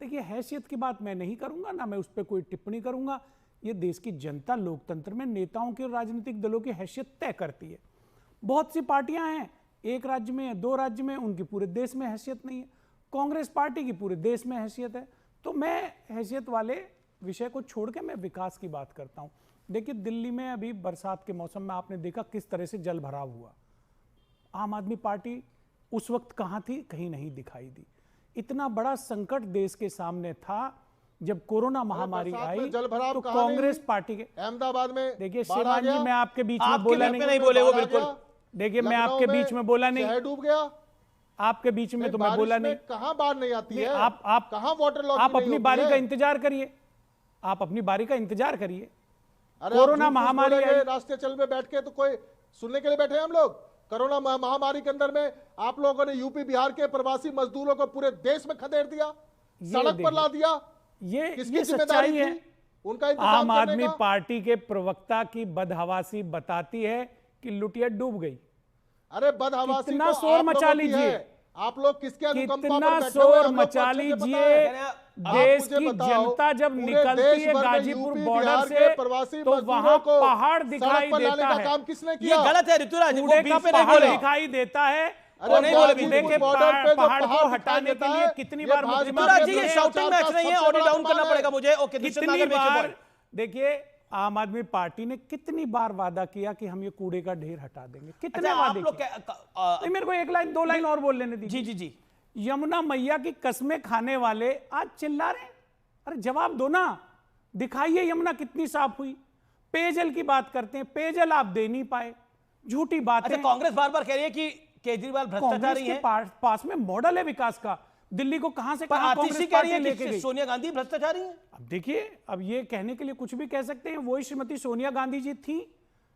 देखिए हैसियत की बात मैं नहीं करूंगा, ना मैं उस पर कोई टिप्पणी करूंगा। ये देश की जनता लोकतंत्र में नेताओं की और राजनीतिक दलों की हैसियत तय करती है। बहुत सी पार्टियां हैं, एक राज्य में, 2 राज्य में, उनकी पूरे देश में हैसियत नहीं है। कांग्रेस पार्टी की पूरे देश में हैसियत है। तो मैं हैसियत वाले विषय को छोड़ के मैं विकास की बात करता हूं। देखिए दिल्ली में अभी बरसात के मौसम में आपने देखा किस तरह से जल भराव हुआ। आम आदमी पार्टी उस वक्त कहां थी? कहीं नहीं दिखाई दी। इतना बड़ा संकट देश के सामने था जब कोरोना महामारी आई, तो कांग्रेस पार्टी के अहमदाबाद में देखिए श्रीमान जी, मैं आपके बीच में बोला नहीं बोले वो बिल्कुल। देखिए मैं आपके बीच में बोला नहीं, डूब गया आपके बीच में तो मैं बोला नहीं। कहां बाढ़ नहीं आती है? आप कहां वाटर लॉस? आप अपनी बारी का इंतजार करिए, आप अपनी बारी का इंतजार करिए। अरे कोरोना आप झूठ महामारी बोलेंगे, आई। रास्ते चल में बैठ के तो कोई सुनने के लिए बैठे हैं हम लोग। कोरोना महामारी के अंदर में आप लोगों ने यूपी बिहार के प्रवासी मजदूरों को पूरे देश में खदेड़ दिया, सड़क पर ला दिया। किसकी ये जिम्मेदारी सच्चाई है। थी उनका इंतजाम आम करने आदमी का? पार्टी के प्रवक्ता की बदहवासी बताती है कि लुटिया डूब गई। अरे बदहवासी कितना तो शोर आप मचा लोगों की लीजिए। है। आप लोग किसके अनुकंपा पर कितना बैठे हुए हैं, शोर हम लोग को मचा अच्छे से पता लीजिए। है। आप देश मुझे की बताओ, जनता जब पूरे निकलती देश है भर में गाजीपुर यूपी, बॉर्डर बिहार से के प्रवासी तो मजदूरों वहां को पहाड़ सड़क दिखाई पर लाने देता का है। काम किसने ये किया? गलत है ऋतुराज, वो कूड़े बीच का पे नहीं पहाड़ बोले। दिखाई देता है। अरे और नहीं बोले गाजीपुर कूड़े के बॉर्डर पे जो पहाड़ को पहाड़ हटाने दिखाई के लिए देता है, कितनी ये बार भाजपा मुख्यमंत्री ऋतुराज जी, ये के शॉटिंग प्रचार मैच का नहीं है, सबसे ऑडियो बड़ा डाउन करना पहाड़ है। पड़ेगा मुझे। ओके, कितनी नागर बार देखिए आम आदमी पार्टी ने कितनी बार वादा किया कि हम ये कूड़े का ढेर हटा देंगे। कितने अच्छा, आप वादे लोग किए? क्या नहीं, मेरे को एक लाइन दो लाइन और बोल लेने दीजिए। जी जी जी, यमुना मैया की कस्में खाने वाले आज चिल्ला रहे हैं। अरे जवाब दो ना, दिखाइए यमुना कितनी साफ हुई। पेयजल की बात करते हैं, पेयजल आप दे नहीं पाए, झूठी बातें। अच्छा, कांग्रेस बार बार कह रही है कि केजरीवाल भ्रष्टाचारी कांग्रेस के है। पास में मॉडल है विकास का। दिल्ली को कहां से पर कहां आतिशी कांग्रेस कह रही पार्टी है लेके कि गई। सोनिया गांधी भ्रष्टाचारी है। अब देखिए, अब ये कहने के लिए कुछ भी कह सकते हैं। वही श्रीमती सोनिया गांधी जी थी,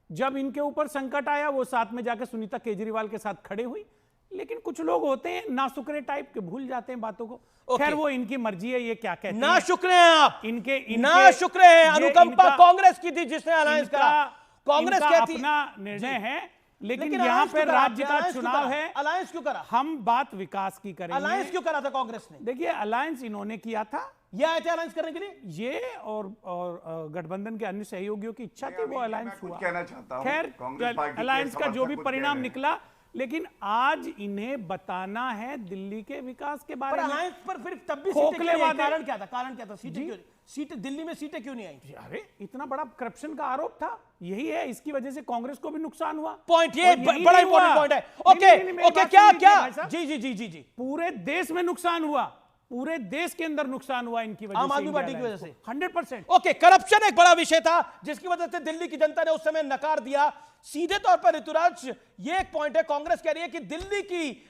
जब इनके ऊपर संकट आया वो साथ में जाकर सुनीता केजरीवाल के साथ खड़े हुई। लेकिन कुछ लोग होते हैं नासुकरे टाइप के, भूल जाते हैं बातों को। खैर वो इनकी मर्जी है, ये क्या कहते हैं। ना शुक्र हैं आप, इनके ना शुक्र हैं। ये अनुकंपा इनका- कांग्रेस की थी जिसने अलायंस करा। कांग्रेस इनका कहती अपना निर्णय है, लेकिन यहाँ अलायंस पे क्यों करा? राज्य का अलायंस क्यों चुनाव करा? है। अलायंस क्यों करा? हम बात विकास की करेंगे। अलायंस क्यों करा था कांग्रेस ने? देखिए, अलायंस इन्होंने किया था, ये आए थे अलायंस करने के लिए। ये और गठबंधन के अन्य सहयोगियों की इच्छा थी, वो अलायंस हुआ। कहना चाहता हूं, खैर, कांग्रेस पार्टी के अलायंस का जो भी समर्थक कुछ परिणाम कह रहे हैं। निकला, लेकिन आज इन्हें बताना है दिल्ली के विकास के पर बारे में। अलायंस पर फिर तब भी सीटें खोखले क्यों नहीं आई? वादे। कारण क्या था? कारण क्या था? सीटें क्यों? सीटें दिल्ली में सीटें क्यों नहीं आई? अरे इतना बड़ा करप्शन का आरोप था, यही है, इसकी वजह से कांग्रेस को भी नुकसान हुआ। पॉइंट ये और यही बड़ा नहीं इंपॉर्टेंट हुआ। पॉइंट है। नहीं, ओके नहीं, नहीं, मेरी ओके, बात क्या सुन लीजिए क्या भाई साहब। जी जी जी जी जी, पूरे देश में नुकसान हुआ, पूरे देश के अंदर नुकसान हुआ इनकी वजह से, आम आदमी इंडिया पार्टी की वजह अलायंस से। को। 100%। ओके, करप्शन एक बड़ा विषय था जिसकी वजह से दिल्ली की जनता ने उस समय नकार दिया। सीधे तौर पर ऋतुराज, ये एक पॉइंट है, कांग्रेस कह रही है कि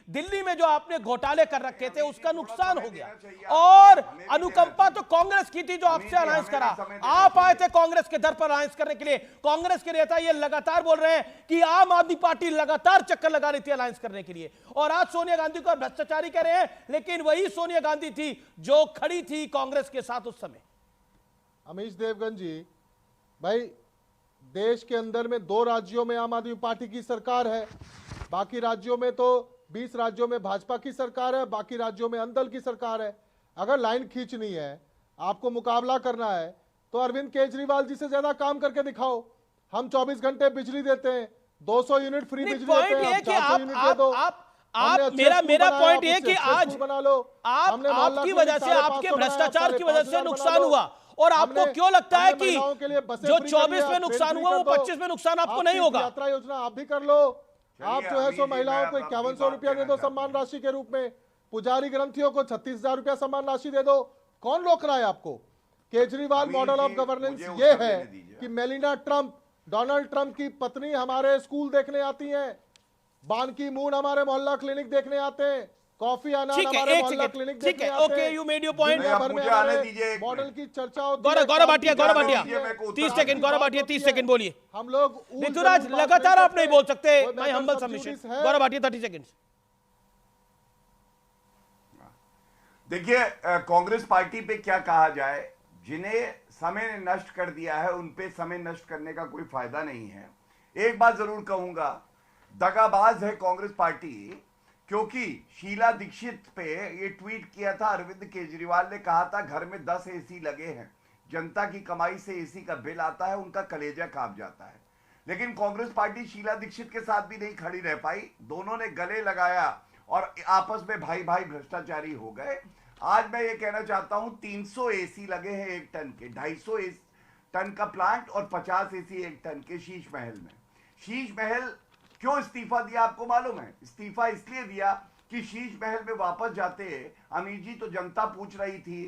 दिल्ली में जो आपने घोटाले कर रखे थे उसका नुकसान हो गया, और अनुकंपा तो कांग्रेस की थी जो आपसे अलायंस करा। आप आए थे कांग्रेस के दर पर अलायंस करने के लिए। कांग्रेस के नेता ये लगातार बोल रहे हैं कि आम आदमी पार्टी लगातार चक्कर लगा रही थी अलायंस करने के लिए, और आज सोनिया गांधी को भ्रष्टाचारी कह रहे हैं, लेकिन वही सोनिया गांधी थी जो खड़ी थी कांग्रेस के साथ उस समय। अमीश देवगन जी, भाई देश के अंदर में 2 राज्यों में आम आदमी पार्टी की सरकार है, बाकी राज्यों में तो 20 राज्यों में भाजपा की सरकार है, बाकी राज्यों में अंदल की सरकार है। अगर लाइन खींचनी है, आपको मुकाबला करना है, तो अरविंद केजरीवाल जी से ज्यादा काम करके दिखाओ। हम 24 घंटे बिजली देते हैं, 200 यूनिट फ्री बिजली देते हैं, 400 यूनिट दे दो। मेरा पॉइंट ये कि आज बना लो, आपकी वजह से, आपके भ्रष्टाचार की वजह से नुकसान हुआ, और आपको क्यों लगता है कि जो 24 में नुकसान हुआ वो 25 में नुकसान आपको नहीं होगा? यात्रा योजना आप भी कर लो। आप जो है सो महिलाओं को 5100 रुपया दे दो सम्मान राशि के रूप में, पुजारी ग्रंथियों को 36,000 रुपया सम्मान राशि दे दो। कौन रोक रहा है आपको? केजरीवाल मॉडल ऑफ गवर्नेंस ये है कि मेलिंडा ट्रंप, डोनाल्ड ट्रंप की पत्नी हमारे स्कूल देखने आती हैं, बान की मून हमारे मोहल्ला क्लिनिक देखने आते हैं, कॉफी आना हमारे मोहल्ला क्लिनिक देखने आते हैं। Okay, you made your point. Model की चर्चा होती है। गौरव भाटिया 30 सेकंड, गौरव भाटिया 30 सेकंड बोलिए। हम लोग ऋतुराज लगातार आप नहीं बोल सकते, my humble submission. Gaurav Bhatia 30 second. देखिए, कांग्रेस पार्टी पे क्या कहा जाए, जिन्हें समय ने नष्ट कर दिया है उन पे समय नष्ट करने का कोई फायदा नहीं है। एक बात जरूर कहूंगा, दगाबाज है कांग्रेस पार्टी, क्योंकि शीला दीक्षित पे ये ट्वीट किया था अरविंद केजरीवाल ने, कहा था घर में 10 एसी लगे हैं, जनता की कमाई से एसी का बिल आता है, उनका कलेजा कांप जाता है। लेकिन कांग्रेस पार्टी शीला दीक्षित के साथ भी नहीं खड़ी रह पाई, दोनों ने गले लगाया और आपस में भाई भाई भ्रष्टाचारी हो गए। आज मैं ये कहना चाहता हूं, 300 एसी लगे हैं 1 टन के, 250 टन का प्लांट और 50 एसी 1 टन के शीश महल में। शीश महल क्यों इस्तीफा दिया आपको मालूम है? इस्तीफा इसलिए दिया कि शीश महल में वापस जाते अमीर जी तो जनता पूछ रही थी,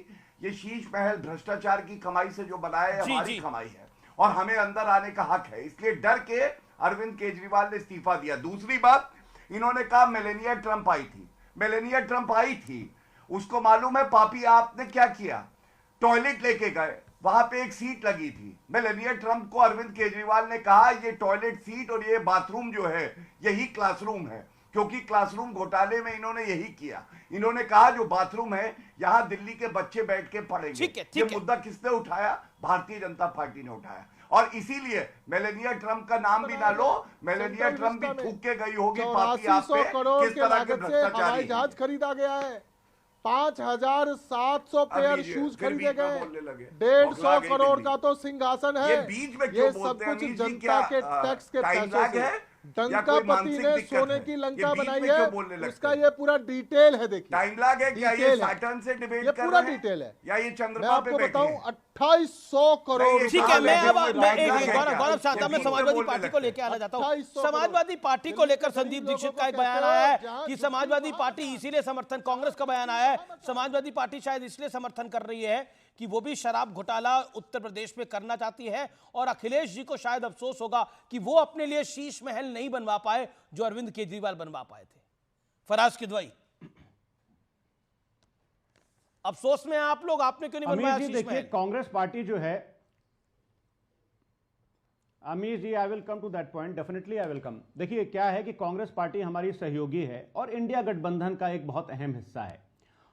ये शीश महल भ्रष्टाचार की कमाई से जो बनाया है हमारी कमाई है और हमें अंदर आने का हक है, इसलिए डर के अरविंद केजरीवाल ने इस्तीफा दिया। दूसरी बात, इन्होंने कहा मेलेनिया ट्रंप आई थी। मेलेनिया ट्रंप आई थी, उसको मालूम है पापी आपने क्या किया? टॉयलेट लेके गए, वहां पे एक सीट लगी थी। मेलानिया ट्रंप को अरविंद केजरीवाल ने कहा ये टॉयलेट सीट और ये बाथरूम जो है यही क्लासरूम है, क्योंकि क्लासरूम घोटाले में इन्होंने यही किया। इन्होंने कहा जो बाथरूम है यहां दिल्ली के बच्चे बैठ के पढ़ेंगे। ये मुद्दा किसने उठाया? भारतीय जनता पार्टी ने उठाया। और इसीलिए मेलानिया ट्रंप का नाम भी ना लो, मेलानिया ट्रंप भी थूक के गई होगी पापी आप पे, किस तरह के भ्रष्टाचारी हवाई जहाज खरीदा गया है, 5,700 पेयर शूज खरीदे गए, 150 करोड़ का तो सिंहासन है। ये बीच में क्यों बोलते हैं? सब कुछ जनता के टैक्स के पैसों से डंकापति ने सोने की लंका बनाई है, उसका ये पूरा डिटेल है। देखिए टाइम लैग है क्या? ये सैटर्न से डिबेट ये पूरा डिटेल है या ये चंद्रमा मैं आपको बताऊं 2800 करोड़। ठीक है, मैं अब गौरव शाह, मैं समाजवादी पार्टी को लेकर आना चाहता हूं। समाजवादी पार्टी को लेकर संदीप दीक्षित का एक बयान आया है कि समाजवादी पार्टी इसीलिए समर्थन, कांग्रेस का बयान आया है समाजवादी पार्टी शायद इसलिए समर्थन कर रही है कि वो भी शराब घोटाला उत्तर प्रदेश में करना चाहती है, और अखिलेश जी को शायद अफसोस होगा कि वो अपने लिए शीश महल नहीं बनवा पाए जो अरविंद केजरीवाल बनवा पाए थे। फराज किदवई, अफसोस में आप लोग, आपने क्यों नहीं बनवाया शीश महल? देखिए कांग्रेस पार्टी जो है, Amir ji I will come to that point, definitely I will come. देखिए क्या है कि कांग्रेस पार्टी हमारी सहयोगी है और इंडिया गठबंधन का एक बहुत अहम हिस्सा है,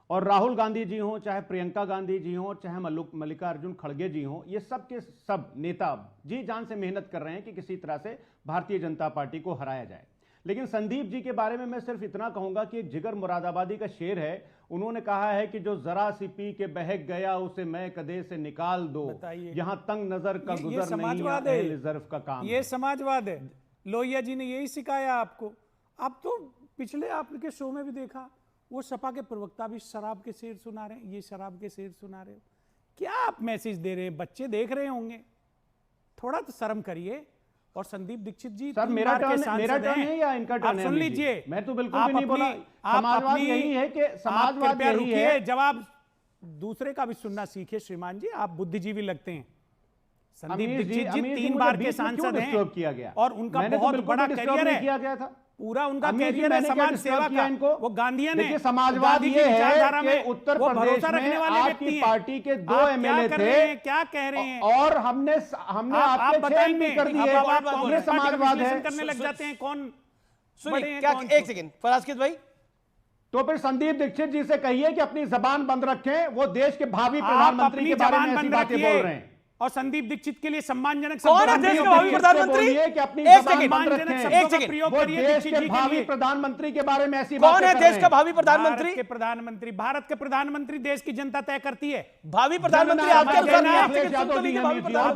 और राहुल गांधी जी हों, चाहे प्रियंका गांधी जी हों, चाहे मल्लिकार्जुन खड़गे जी हों, ये सब के सब नेता जी जान से मेहनत कर रहे हैं कि किसी तरह से भारतीय जनता पार्टी को हराया जाए। लेकिन संदीप जी के बारे में मैं सिर्फ इतना कहूंगा कि एक जिगर मुरादाबादी का शेर है, उन्होंने कहा है कि जो जरा सी पी के बहक गया उसे मैं कदे से निकाल दो, यहां तंग नजर का गुजर नहीं है रिजर्व का काम। ये समाजवाद है। लोहिया जी ने यही सिखाया आपको। आप तो पिछले आपके शो में भी देखा, वो सपा के प्रवक्ता भी शराब के शेर सुना रहे हैं, ये शराब के शेर सुना रहे हो। क्या आप मैसेज दे रहे हैं? बच्चे देख रहे होंगे, थोड़ा तो शर्म करिए। और संदीप दीक्षित जी, सर मेरा टर्न है या इनका टर्न है? सुन लीजिए, मैं तो बिल्कुल भी नहीं बोला। समाजवाद यही है कि समाजवाद यही है। जवाब दूसरे का भी सुनना सीखे श्रीमान जी, आप बुद्धिजीवी लगते हैं। संदीप दीक्षित जी 3 बार के सांसद हैं और उनका बहुत बड़ा करियर है, किया गया था पूरा उनका करियर है समाज सेवा का। वो गांधीयन है। समाजवाद ये है कि उत्तर प्रदेश में आपकी पार्टी के 2 एमएलए थे, क्या कह रहे हैं, और हमने आपके चेन भी कर दिए। ये समाजवाद है। करने लग जाते हैं कौन? सुनिए क्या, एक सेकंड फराज किद भाई, तो फिर संदीप दीक्षित जी से कहिए कि अपनी जबान बंद रखें, वो देश के भावी प्रधानमंत्री के बारे में ऐसी बातें बोल रहे हैं। और संदीप दीक्षित के लिए सम्मानजनक कौन है देश का भावी प्रधानमंत्री? एक सेकंड, प्रयोग करिए देश के भावी प्रधानमंत्री के बारे में ऐसी बातें कौन है देश का भावी प्रधानमंत्री? भारत के प्रधानमंत्री देश की जनता तय करती है। भावी प्रधानमंत्री आपके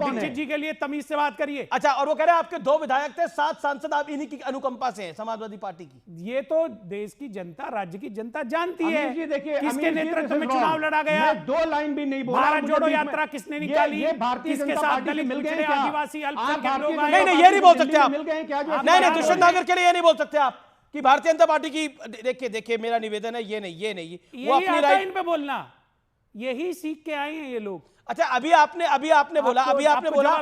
दीक्षित जी के लिए तमीज से बात करिए। अच्छा, और वो कह रहे हैं आपके 2 विधायक थे, 7 सांसद आप इन्हीं की अनुकंपा से हैं समाजवादी पार्टी की। ये तो देश की जनता, राज्य की जनता जानती है देखिए किसके नेतृत्व में चुनाव लड़ा गया। 2 लाइन भी नहीं बोला। भारत जोड़ो यात्रा किसने निकाली? इसके साथ दलित मिल गए, आदिवासी अल्पसंख्यक लोग आए। नहीं, ये नहीं बोल सकते आप। नहीं, दुष्यंत नागर के लिए ये नहीं बोल सकते आप कि भारतीय जनता पार्टी की। देखिए मेरा निवेदन है, ये नहीं वो अपनी राइट इन पे बोलना, यही सीख के आए हैं ये लोग। अच्छा, अभी आपने बोला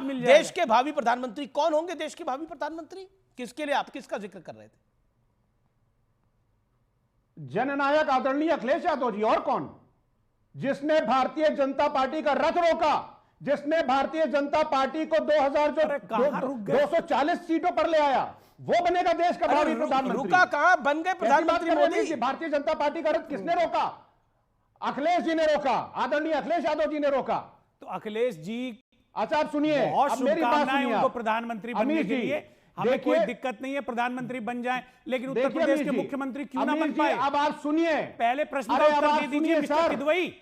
देश के भावी प्रधानमंत्री कौन होंगे? देश के भावी प्रधानमंत्री किसके लिए आप किसका जिक्र कर रहे थे? जननायक आदरणीय अखिलेश यादव जी। और कौन? जिसने भारतीय जनता पार्टी का रथ रोका, जिसने भारतीय जनता पार्टी को 240 सीटों पर ले आया, वो बनेगा देश का भावी प्रधानमंत्री। रुका कहां? बन गए प्रधानमंत्री मोदी। भारतीय जनता पार्टी का रथ किसने रोका? अखिलेश जी ने रोका, आदरणीय अखिलेश यादव जी ने रोका। तो अखिलेश जी, अच्छा आप सुनिए, अब मेरी बात सुनिए। उनको प्रधानमंत्री बनने के लिए हमें कोई दिक्कत नहीं है, प्रधानमंत्री बन जाए, लेकिन उत्तर प्रदेश के मुख्यमंत्री क्यों ना बन पाए? अब आप सुनिए, पहले प्रश्न का उत्तर दे दीजिए मिस्टर किदवई।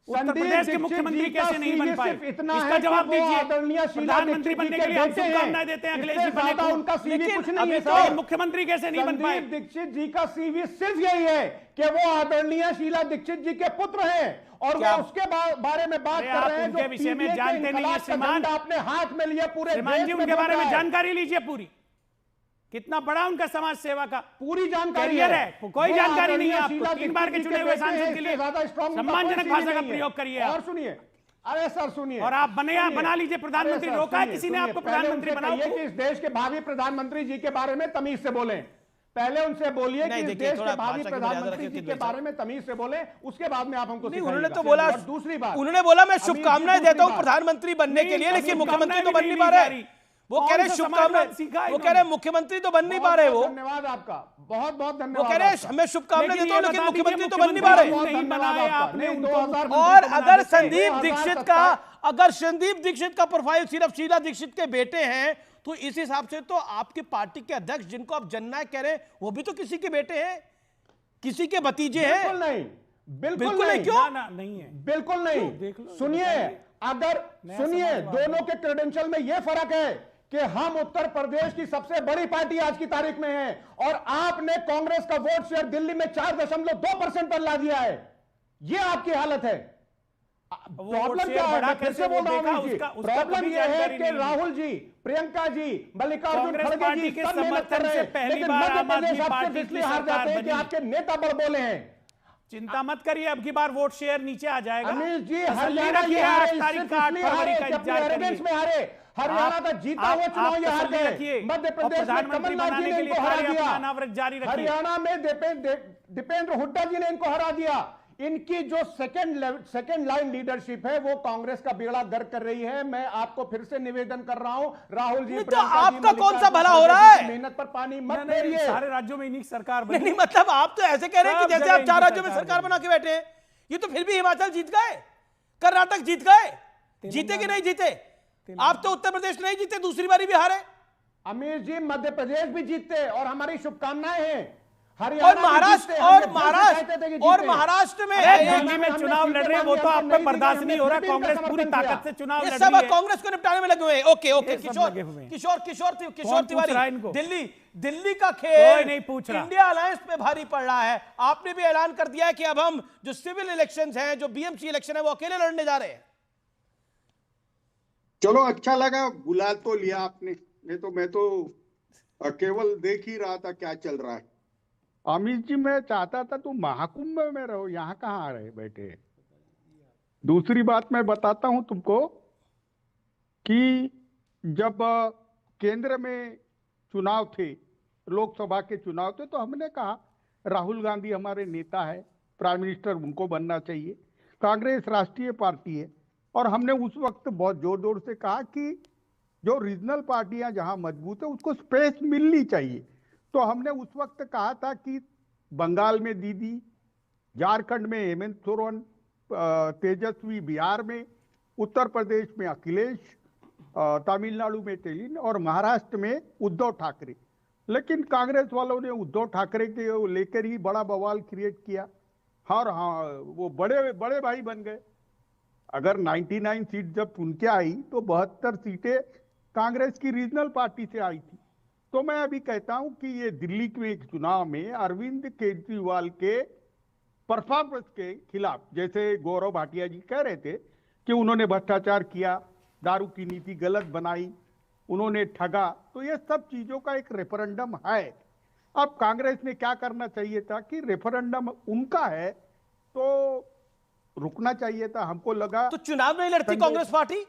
उत्तर प्रदेश के मुख्यमंत्री कैसे नहीं बन पाए, इसका जवाब दीजिए। प्रधानमंत्री बनने के लिए हम शुभकामनाएं देते हैं अखिलेश जी बने को, उनका सीवी कुछ नहीं है सर। मुख्यमंत्री कैसे नहीं बन पाए? दीक्षित जी का सीवी सिर्फ यही है कि वो आदरणीय शीला दीक्षित जी के पुत्र हैं, और वो उसके बारे में बात कर रहे हैं जो विषय में जानते नहीं है। श्रीमान, अपने हाथ में लिए पूरे श्रीमान जी उनके बारे में जानकारी लीजिए पूरी। कितना बड़ा उनका समाज सेवा का पूरी जानकारी है। कोई जानकारी नहीं है आपको। 3 बार के चुने हुए सांसद के लिए सम्मानजनक भाषा का प्रयोग करिए। और सुनिए, अरे सर सुनिए, और आप बना लीजिए प्रधानमंत्री। रोका है किसी ने आपको प्रधानमंत्री बनाओ? कि इस देश के भावी प्रधानमंत्री जी के बारे में तमीज से बोलें। पहले उनसे बोलिए कि नहीं, इस देखिए, देश थोड़ा के भावी भाषा की मर्यादा प्रधानमंत्री रखें, जी के भाई बारे साहब। में तमीज से बोले, उसके बाद में आप हमको नहीं, सिखाइएगा। उन्होंने तो बोला, और दूसरी बात, उन्होंने बोला मैं अमीर जी, शुभकामनाएं दूसरी देता हूं बात। प्रधानमंत्री बनने के लिए, नहीं, लेकिन अभी मुख्यमंत्री तो शुभकामनाएं बन भी नहीं नहीं पा दी जा रहे। रही। वो कौन कह रहे सा शुभकामनाएं, समाजवाद सीखा है वो कह रहे मुख्यमंत्री तो बन नहीं पा रहे। वो धन्यवाद आपका, बहुत बहुत धन्यवाद। वो कह रहे आपका। मैं शुभकामनाएं लेकिन देता हूं, ये लेकिन बता दीजिए, मुख्यमंत्री तो बन नहीं पा रहे। मुख्यमंत्री नहीं बनाए आपका। आपने नहीं, उनको 2000 और बना अगर देते हैं। संदीप 2017 दीक्षित का, अगर संदीप दीक्षित का प्रोफाइल सिर्फ शीला दीक्षित के बेटे हैं, तो इस हिसाब से तो आपकी पार्टी के अध्यक्ष जिनको आप जननायक कह रहे हैं, वो भी तो किसी के बेटे हैं, किसी के भतीजे हैं। बिल्कुल नहीं, बिल्कुल नहीं, क्यों? ना नहीं है, बिल्कुल नहीं। सुनिए, अगर सुनिए, दोनों के क्रेडेंशियल में यह फर्क है कि हम उत्तर प्रदेश की सबसे बड़ी पार्टी आज की तारीख में है, और आपने कांग्रेस का वोट शेयर दिल्ली में 4.2% पर ला दिया है। यह आपकी हालत है। प्रॉब्लम क्या है? मैं फिर से बोल रहा हूं जी, प्रॉब्लम यह है कि राहुल जी, प्रियंका जी, मल्लिकार्जुन खड़गे जी सब मेहनत कर रहे हैं, लेकिन मध्य प्रदेश आपसे इसलिए हार जाते हैं कि आपके नेता बड़बोले हैं। चिंता मत करिए, अब की बार वोट शेयर नीचे आ जाएगा। अमीर जी, तसल्ली हरियाणा रखिए, ये हारे, 8 तारीख सिर्फ का 8 इसलिए फरवरी हारे का कि अपने इंतजार arrogance में करिए। हारे। हरियाणा का जीता हुआ चुनाव ये हार तसल्ली गए। रखिए, मध्य और प्रदेश में प्रधानमंत्री कमलनाथ जी बनाने ने के लिए इनको हरा कार्य दिया। अपना नावरत जारी रखिए। हरियाणा में दीपेंद्र हुड्डा जी ने इनको हरा दिया। इनकी जो सेकंड लाइन लीडरशिप है वो कांग्रेस का बेड़ा गर्क कर रही है। मैं आपको फिर से निवेदन कर रहा हूं, राहुल जी, नहीं, तो प्रियंका जी, आपका कौन सा मल्लिकार्जुन भला हो खड़गे रहा जी है? मेहनत पर पानी मत नहीं, फेरिए। सारे राज्यों में इन्हीं की सरकार बनी। नहीं, मतलब आप तो ऐसे कह रहे हैं कि सब जैसे आप जगह 4 इनकी राज्यों में सरकार सरकार बनी। बना के बैठे हैं। ये तो फिर भी हिमाचल जीत गए, कर्नाटक जीत गए, जीते कि नहीं जीते? आप तो उत्तर प्रदेश नहीं जीते, दूसरी बारी भी हारे। अमीर जी, मध्य प्रदेश भी जीते और हमारी शुभकामनाएं हैं। और हरियाणा महाराष्ट्र और महाराष्ट्र में दिल्ली में चुनाव लड़ रहे हैं, वो तो आप पे बर्दाश्त नहीं हो रहा। कांग्रेस पूरी ताकत से चुनाव लड़ ये रही सब है। कांग्रेस को निपटाने में लगे हुए हैं। ओके ये सब किशोर लगे हुए हैं। किशोर किशोर कौन पूछ रहा है तिवारी, इनको? दिल्ली का कोई खेल नहीं पूछ रहा। इंडिया अलायंस पे भारी पड़ रहा है। आपने भी ऐलान कर दिया है कि अब हम जो सिविल इलेक्शंस हैं, जो बीएमसी इलेक्शन है, वो अकेले लड़ने जा रहे हैं। चलो, अच्छा लगा, बुला तो लिया आपने, नहीं तो मैं तो केवल देख ही रहा था क्या चल रहा है। अमित जी, मैं चाहता था तुम महाकुंभ में रहो, यहाँ कहाँ आ रहे बैठे। दूसरी बात मैं बताता हूं तुमको कि जब केंद्र में चुनाव थे, लोकसभा के चुनाव थे, तो हमने कहा राहुल गांधी हमारे नेता है, प्राइम मिनिस्टर उनको बनना चाहिए, कांग्रेस राष्ट्रीय पार्टी है। और हमने उस वक्त बहुत जोर जोर से कहा कि जो रीजनल पार्टियां जहां मजबूत है उसको स्पेस मिलनी चाहिए। तो हमने उस वक्त कहा था कि बंगाल में दीदी, झारखंड में हेमंत सोरेन, तेजस्वी बिहार में, उत्तर प्रदेश में अखिलेश, तमिलनाडु में तेलिन और महाराष्ट्र में उद्धव ठाकरे। लेकिन कांग्रेस वालों ने उद्धव ठाकरे के लेकर ही बड़ा बवाल क्रिएट किया। और हाँ, वो बड़े बड़े भाई बन गए। अगर 99 सीट जब उनके आई तो 72 सीटें कांग्रेस की रीजनल पार्टी से आई थी। तो मैं अभी कहता हूं कि ये दिल्ली के एक चुनाव में अरविंद केजरीवाल के परफॉर्मेंस के खिलाफ, जैसे गौरव भाटिया जी कह रहे थे कि उन्होंने भ्रष्टाचार किया, दारू की नीति गलत बनाई, उन्होंने ठगा, तो ये सब चीजों का एक रेफरेंडम है। अब कांग्रेस ने क्या करना चाहिए था कि रेफरेंडम उनका है तो रुकना चाहिए था। हमको लगा तो चुनाव नहीं लड़ती कांग्रेस पार्टी।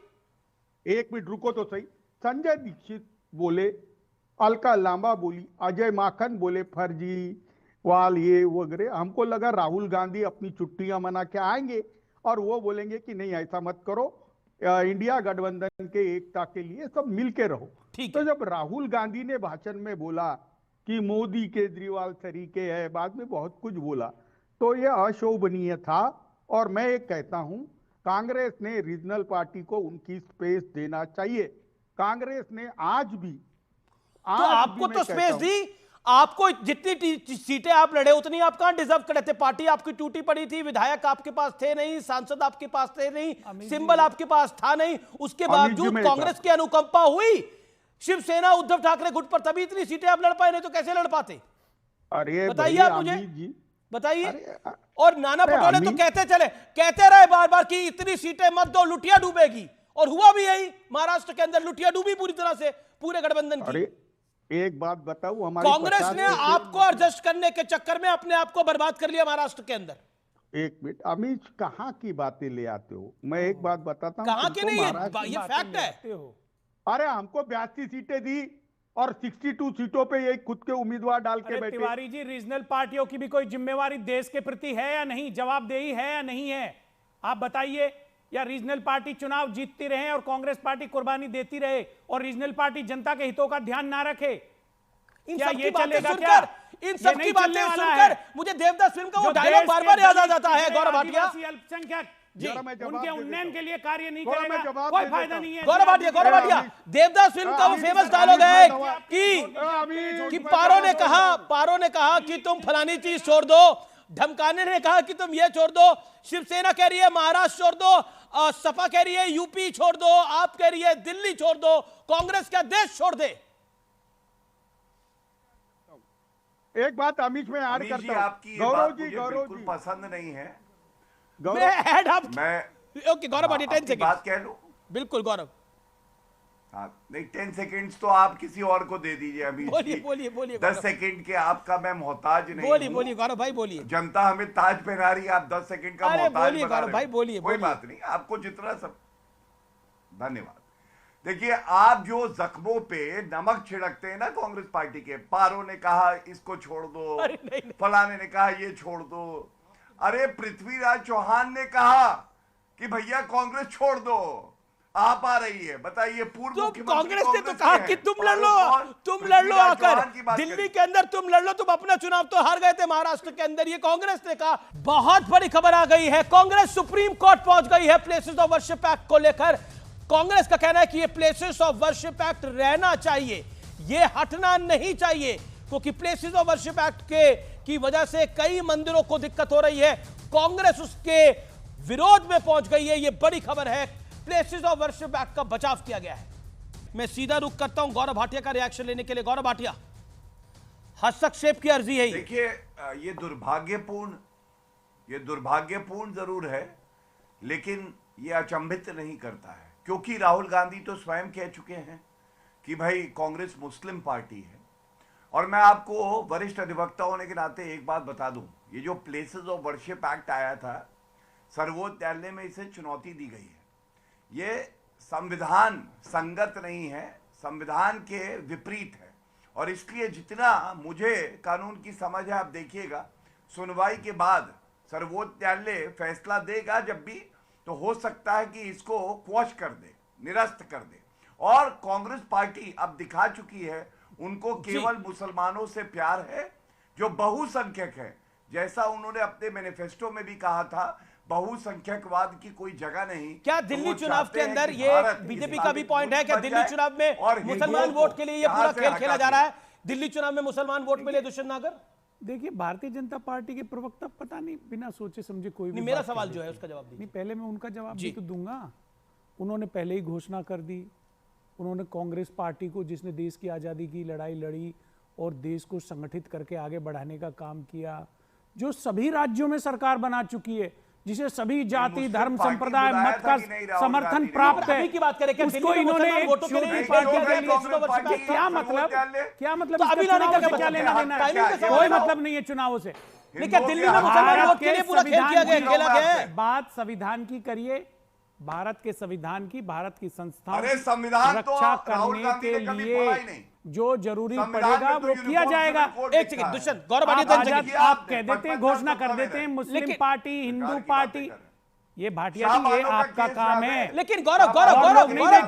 एक मिनट रुको तो सही। संजय दीक्षित बोले, अलका लांबा बोली, अजय माखन बोले फर्जी वाल ये वगैरह। हमको लगा राहुल गांधी अपनी छुट्टियां मना के आएंगे और वो बोलेंगे कि नहीं ऐसा मत करो, इंडिया गठबंधन के एकता के लिए सब मिलके रहो। तो जब राहुल गांधी ने भाषण में बोला कि मोदी केजरीवाल तरीके है, बाद में बहुत कुछ बोला, तो ये अशोभनीय था। और मैं एक कहता हूं, कांग्रेस ने रीजनल पार्टी को उनकी स्पेस देना चाहिए। कांग्रेस ने आज भी तो आपको तो स्पेस दी, आपको जितनी सीटें आप लड़े उतनी आप कहां डिजर्व करे थे? पार्टी आपकी टूटी पड़ी थी, विधायक आपके पास थे नहीं, सांसद आपके पास थे नहीं, सिंबल आपके पास था नहीं, उसके बावजूद कांग्रेस की अनुकंपा हुई, शिवसेना उद्धव ठाकरे गुट पर, तभी इतनी सीटें आप लड़ पाए, नहीं तो कैसे लड़ पाते? अरे बताइए आप मुझे, बताइए। और नाना पटोले तो कहते रहे बार बार कि इतनी सीटें मत दो, लुटिया डूबेगी, और हुआ भी यही। महाराष्ट्र के अंदर लुटिया डूबी पूरी तरह से पूरे गठबंधन की। एक बात बताऊं, हमारी कांग्रेस ने आपको एडजस्ट करने के चक्कर में अपने आप को बर्बाद कर लिया महाराष्ट्र के अंदर। एक मिनट अमित, कहां की बातें ले आते हो? मैं एक बात बताता हूं, कहां की नहीं है, ये फैक्ट है। अरे हमको 82 सीटें दी और 62 सीटों पे ये खुद के उम्मीदवार डाल के बैठे। तिवारी जी, रीजनल पार्टियों की भी कोई जिम्मेवारी देश के प्रति है या नहीं, जवाबदेही है या नहीं है, आप बताइए। या रीजनल पार्टी चुनाव जीतती रहे और कांग्रेस पार्टी कुर्बानी देती रहे और रीजनल पार्टी जनता के हितों का ध्यान ना रखे, क्या ये चलेगा? क्या इन सब की बातें सुनकर मुझे देवदास फिल्म का वो डायलॉग बार-बार याद आ जाता है। गौरव भाटिया, अल्पसंख्यक जी, उनके उन्नयन के लिए कार्य नहीं करेगा, कोई फायदा नहीं है। गौरव भाटिया, देवदास फिल्म का वो फेमस डायलॉग है कि पारो ने कहा कि तुम फलानी चीज छोड़ दो, धमकाने ने कहा कि तुम ये छोड़ दो, शिवसेना कह रही है महाराष्ट्र छोड़ दो, सपा कह रही है यूपी छोड़ दो, आप कह रही है दिल्ली छोड़ दो, कांग्रेस क्या देश छोड़ दे? एक बात अमित में ऐड करता हूं, आपकी गौरव जी बिल्कुल पसंद नहीं है। ओके गौरव भाटिया, 10 सेकंड बात कह लूं? बिल्कुल गौरव। हाँ, नहीं 10 सेकंड्स तो आप किसी और को दे दीजिए अभी। बोलिए 10 सेकंड के आपका मैं मोहताज नहीं। बोलिए गौरव भाई, बोलिए। जनता हमें ताज पहना रही है, आप 10 सेकंड का मोहताज बना रहे हैं। गौरव भाई बोलिए। कोई बात नहीं, आपको जितना सब धन्यवाद। देखिए, आप जो जख्मों पे नमक छिड़कते हैं ना कांग्रेस पार्टी के, पारो ने कहा इसको छोड़ दो, फलाने ने कहा ये छोड़ दो। अरे पृथ्वीराज चौहान ने कहा कि भैया कांग्रेस छोड़ दो, आप आ रही है, बताइए। पूर्व मुख्यमंत्री कांग्रेस ने तो कहा कि तुम लड़ लो आकर दिल्ली के अंदर, तुम लड़ लो, तुम अपना चुनाव तो हार गए थे महाराष्ट्र के अंदर, ये कांग्रेस ने कहा। बहुत बड़ी खबर आ गई है, कांग्रेस सुप्रीम कोर्ट पहुंच गई है प्लेसेस ऑफ वर्शिप एक्ट को लेकर। कांग्रेस का कहना है कि ये प्लेसेस ऑफ वर्शिप एक्ट रहना चाहिए, ये हटना नहीं चाहिए, क्योंकि प्लेसेस ऑफ वर्शिप एक्ट की वजह से कई मंदिरों को दिक्कत हो रही है। कांग्रेस उसके विरोध में पहुंच गई है, ये बड़ी खबर है। प्लेसेस ऑफ वर्शिप एक्ट का बचाव किया गया है। मैं सीधा रुख करता हूं गौरव भाटिया का रिएक्शन लेने के लिए। गौरव भाटिया, हस्तक्षेप की अर्जी है। देखिए, ये दुर्भाग्यपूर्ण जरूर है, लेकिन ये अचंभित नहीं करता है, क्योंकि राहुल गांधी तो स्वयं कह चुके हैं कि भाई कांग्रेस मुस्लिम पार्टी है। और मैं आपको वरिष्ठ अधिवक्ता होने के नाते एक बात बता दूं, ये जो प्लेसेस ऑफ वर्शिप एक्ट आया था, सर्वोच्च न्यायालय में इसे चुनौती दी गई है। ये संविधान संगत नहीं है, संविधान के विपरीत है, और इसलिए जितना मुझे कानून की समझ है, आप देखिएगा सुनवाई के बाद सर्वोच्च न्यायालय फैसला देगा जब भी, तो हो सकता है कि इसको क्वॉश कर दे, निरस्त कर दे। और कांग्रेस पार्टी अब दिखा चुकी है उनको केवल मुसलमानों से प्यार है जो बहुसंख्यक है। जैसा उन्होंने अपने मैनिफेस्टो में भी कहा था, बहुसंख्यकवाद की कोई जगह नहीं। क्या दिल्ली चुनाव के अंदर ये बीजेपी का भी पॉइंट है, क्या दिल्ली चुनाव में मुसलमान वोट के लिए ये पूरा खेल खेला जा रहा है? दिल्ली चुनाव में मुसलमान वोट मिले दुष्यंत नागर? देखिए, भारतीय जनता पार्टी के प्रवक्ता पता नहीं बिना सोचे समझे कोई भी मेरा सवाल जो है उसका जवाब नहीं, पहले मैं उनका जवाब भी तो दूंगा। उन्होंने पहले ही घोषणा कर दी, उन्होंने कांग्रेस पार्टी को, जिसने देश की आज़ादी की लड़ाई लड़ी और देश को संगठित करके आगे बढ़ाने का काम किया, जो सभी राज्यों में सरकार बना चुकी है, जिसे सभी जाति धर्म संप्रदाय मत का समर्थन प्राप्त है, उसको इन्होंने एक छोटी पार्टी के लिए क्या मतलब अभी क्या लेना देना? कोई मतलब नहीं है चुनावों से। लेकिन दिल्ली में मुसलमान वोट के लिए पूरा खेल किया गया, खेला गया है। बात संविधान की करिए, भारत के संविधान की, भारत की संस्थाओं की रक्षा करने के लिए जो जरूरी पड़ेगा वो किया जाएगा। एक सेकंड दुष्यंत, गौरव भाटिया, आप कह देते हैं, घोषणा कर देते हैं मुस्लिम पार्टी, हिंदू पार्टी, ये भाटिया जी ये आपका काम है। लेकिन गौरव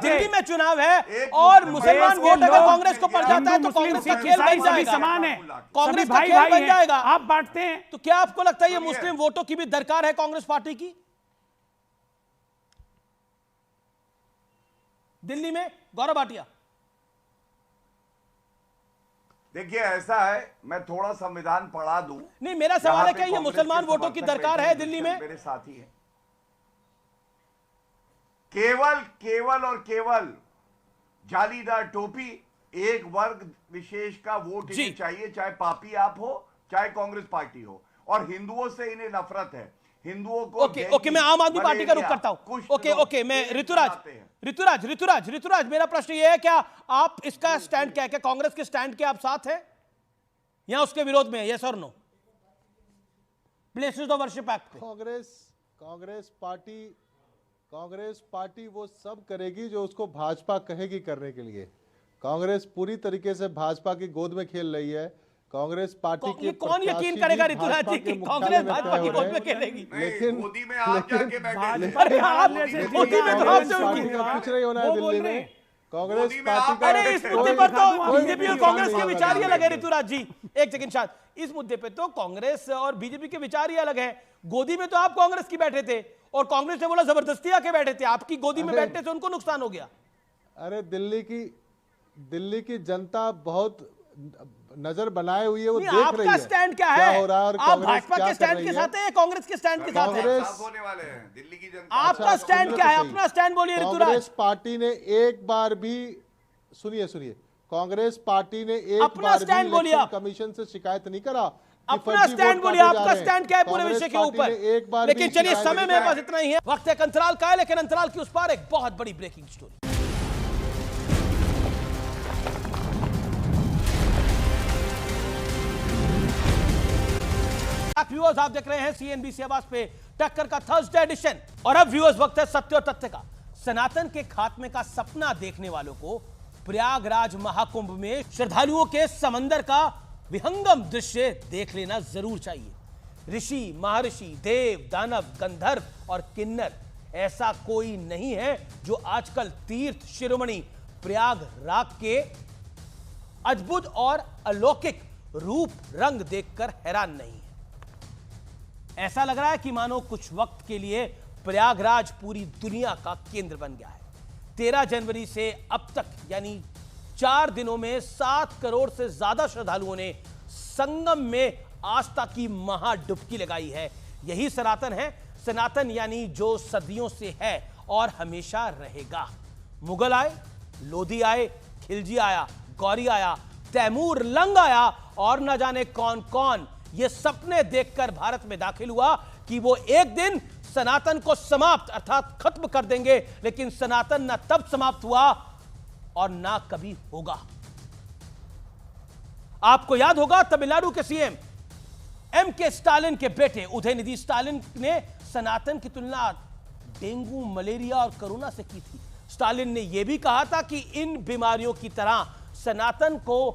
दिल्ली में चुनाव है और मुसलमान वोट अगर कांग्रेस को पड़ जाता है तो कांग्रेस का खेल बन जाएगा, समान है, कांग्रेस का खेल बन जाएगा। आप बांटते हैं तो क्या आपको लगता है ये मुस्लिम वोटों की भी दरकार है कांग्रेस पार्टी की दिल्ली में? गौरव भाटिया, देखिए ऐसा है, मैं थोड़ा संविधान पढ़ा दूं। नहीं, मेरा सवाल है क्या ये मुसलमान वोटों की दरकार है दिल्ली में? मेरे साथी है, केवल जालीदार टोपी एक वर्ग विशेष का वोट इन्हें चाहिए, चाहे पापी आप हो चाहे कांग्रेस पार्टी हो, और हिंदुओं से इन्हें नफरत है। हिंदुओं को ओके, मैं आम आदमी पार्टी का रुख करता हूं। ओके, मैं ऋतुराज, मेरा प्रश्न ये है, क्या आप इसका स्टैंड क्या है, कांग्रेस के स्टैंड के आप साथ हैं या उसके विरोध में? यस और know places of worship act पे? कांग्रेस पार्टी वो सब करेगी जो उसको भाजपा कहेगी करने के लिए। कांग्रेस पूरी तरीके से भाजपा की गोद में खेल रही है। कांग्रेस पार्टी के कौन यकीन करेगा ऋतुराज जी कि कांग्रेस भाजपा की गोद में खेलेगी? लेकिन मोदी में आप जाके बैठे अरे आप मोदी में तो आपसे उनकी कुछ नहीं होना है दिल्ली में। कांग्रेस पार्टी का अरे इस मुद्दे पर तो बीजेपी और कांग्रेस के विचार ही अलग है ऋतुराज जी। एक सेकंड शायद, इस मुद्दे पे तो कांग्रेस और बीजेपी के विचार ही अलग है। गोदी में तो आप कांग्रेस की बैठे थे और कांग्रेस ने बोला जबरदस्ती आके बैठे थे, आपकी गोदी में बैठने से उनको नुकसान हो गया। अरे दिल्ली की जनता बहुत नजर बनाए हुई है, वो देख रही है आपका स्टैंड क्या है? हो रहा है और आप भाजपा के स्टैंड के साथ है, कांग्रेस के स्टैंड के साथ है? होने वाले हैं दिल्ली की जनता। आपका स्टैंड क्या है? अपना स्टैंड बोलिए ऋतुराज। कांग्रेस पार्टी ने एक बार भी सुनिए कांग्रेस पार्टी ने एक बार भी इलेक्शन कमीशन से शिकायत नहीं करा। अपना स्टैंड बोलिए, आपका स्टैंड क्या है पूरे विषय के ऊपर? लेकिन चलिए, समय में बस इतना ही है, वक्त एक अंतराल का है, लेकिन अंतराल के उस पार एक बहुत बड़ी ब्रेकिंग स्टोरी। व्यूअर्स, आप देख रहे हैं सीएनबीसी आवाज पे टक्कर का थर्सडे एडिशन। और अब व्यूअर्स, वक्त है सत्य और तथ्य का। सनातन के खात्मे का सपना देखने वालों को प्रयागराज महाकुंभ में श्रद्धालुओं के समंदर का विहंगम दृश्य देख लेना जरूर चाहिए। ऋषि, महर्षि, देव, दानव, गंधर्व और किन्नर, ऐसा कोई नहीं है जो आजकल तीर्थ शिरोमणि प्रयागराज के अद्भुत और अलौकिक रूप रंग देखकर हैरान नहीं है। ऐसा लग रहा है कि मानो कुछ वक्त के लिए प्रयागराज पूरी दुनिया का केंद्र बन गया है। 13 जनवरी से अब तक यानी 4 दिनों में 7 करोड़ से ज्यादा श्रद्धालुओं ने संगम में आस्था की महाडुबकी लगाई है। यही सनातन है। सनातन यानी जो सदियों से है और हमेशा रहेगा। मुगल आए, लोधी आए, खिलजी आया, गौरी आया, तैमूर लंग आया और न जाने कौन कौन ये सपने देखकर भारत में दाखिल हुआ कि वो एक दिन सनातन को समाप्त अर्थात खत्म कर देंगे, लेकिन सनातन ना तब समाप्त हुआ और ना कभी होगा। आपको याद होगा तमिलनाडु के सीएम एम.के. स्टालिन के बेटे उदयनिधि स्टालिन ने सनातन की तुलना डेंगू, मलेरिया और कोरोना से की थी। स्टालिन ने यह भी कहा था कि इन बीमारियों की तरह सनातन को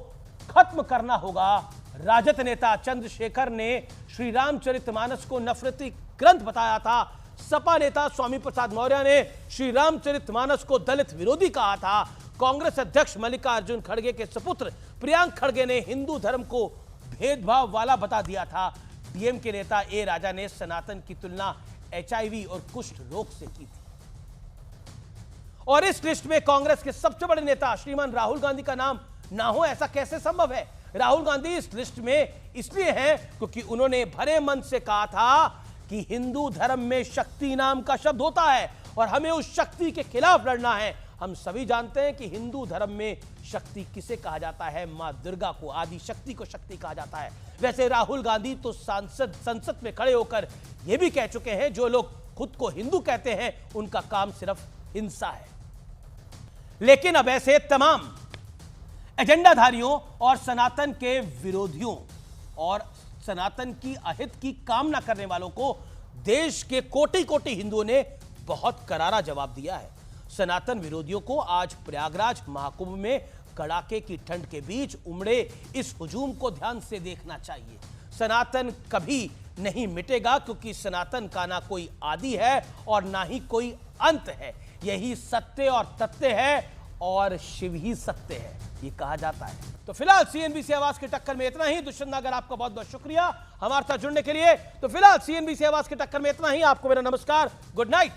खत्म करना होगा। राजद नेता चंद्रशेखर ने श्री रामचरितमानस को नफरती ग्रंथ बताया था। सपा नेता स्वामी प्रसाद मौर्य ने श्री रामचरितमानस को दलित विरोधी कहा था। कांग्रेस अध्यक्ष मल्लिकार्जुन खड़गे के सपुत्र प्रियांक खड़गे ने हिंदू धर्म को भेदभाव वाला बता दिया था। डीएम के नेता ए राजा ने सनातन की तुलना एचआईवी और कुष्ठ रोग से की थी। और इस लिस्ट में कांग्रेस के सबसे बड़े नेता श्रीमान राहुल गांधी का नाम ना हो, ऐसा कैसे संभव है? राहुल गांधी इस लिस्ट में इसलिए हैं क्योंकि उन्होंने भरे मन से कहा था कि हिंदू धर्म में शक्ति नाम का शब्द होता है और हमें उस शक्ति के खिलाफ लड़ना है। हम सभी जानते हैं कि हिंदू धर्म में शक्ति किसे कहा जाता है? मां दुर्गा को, आदि शक्ति को शक्ति कहा जाता है। वैसे राहुल गांधी तो संसद में खड़े होकर यह भी कह चुके हैं जो लोग खुद को हिंदू कहते हैं उनका काम सिर्फ हिंसा है। लेकिन अब ऐसे तमाम एजेंडाधारियों और सनातन के विरोधियों और सनातन की अहित की कामना करने वालों को देश के कोटि कोटि हिंदुओं ने बहुत करारा जवाब दिया है। सनातन विरोधियों को आज प्रयागराज महाकुंभ में कड़ाके की ठंड के बीच उमड़े इस हुजूम को ध्यान से देखना चाहिए। सनातन कभी नहीं मिटेगा क्योंकि सनातन का ना कोई आदि है और ना ही कोई अंत है। यही सत्य और तथ्य है और शिव ही सत्य है, ये कहा जाता है। तो फिलहाल सीएनबीसी आवाज की टक्कर में इतना ही। दुष्यंत नागर, आपका बहुत बहुत शुक्रिया हमारे साथ जुड़ने के लिए। तो फिलहाल सीएनबीसी आवाज की टक्कर में इतना ही। आपको मेरा नमस्कार, गुड नाइट।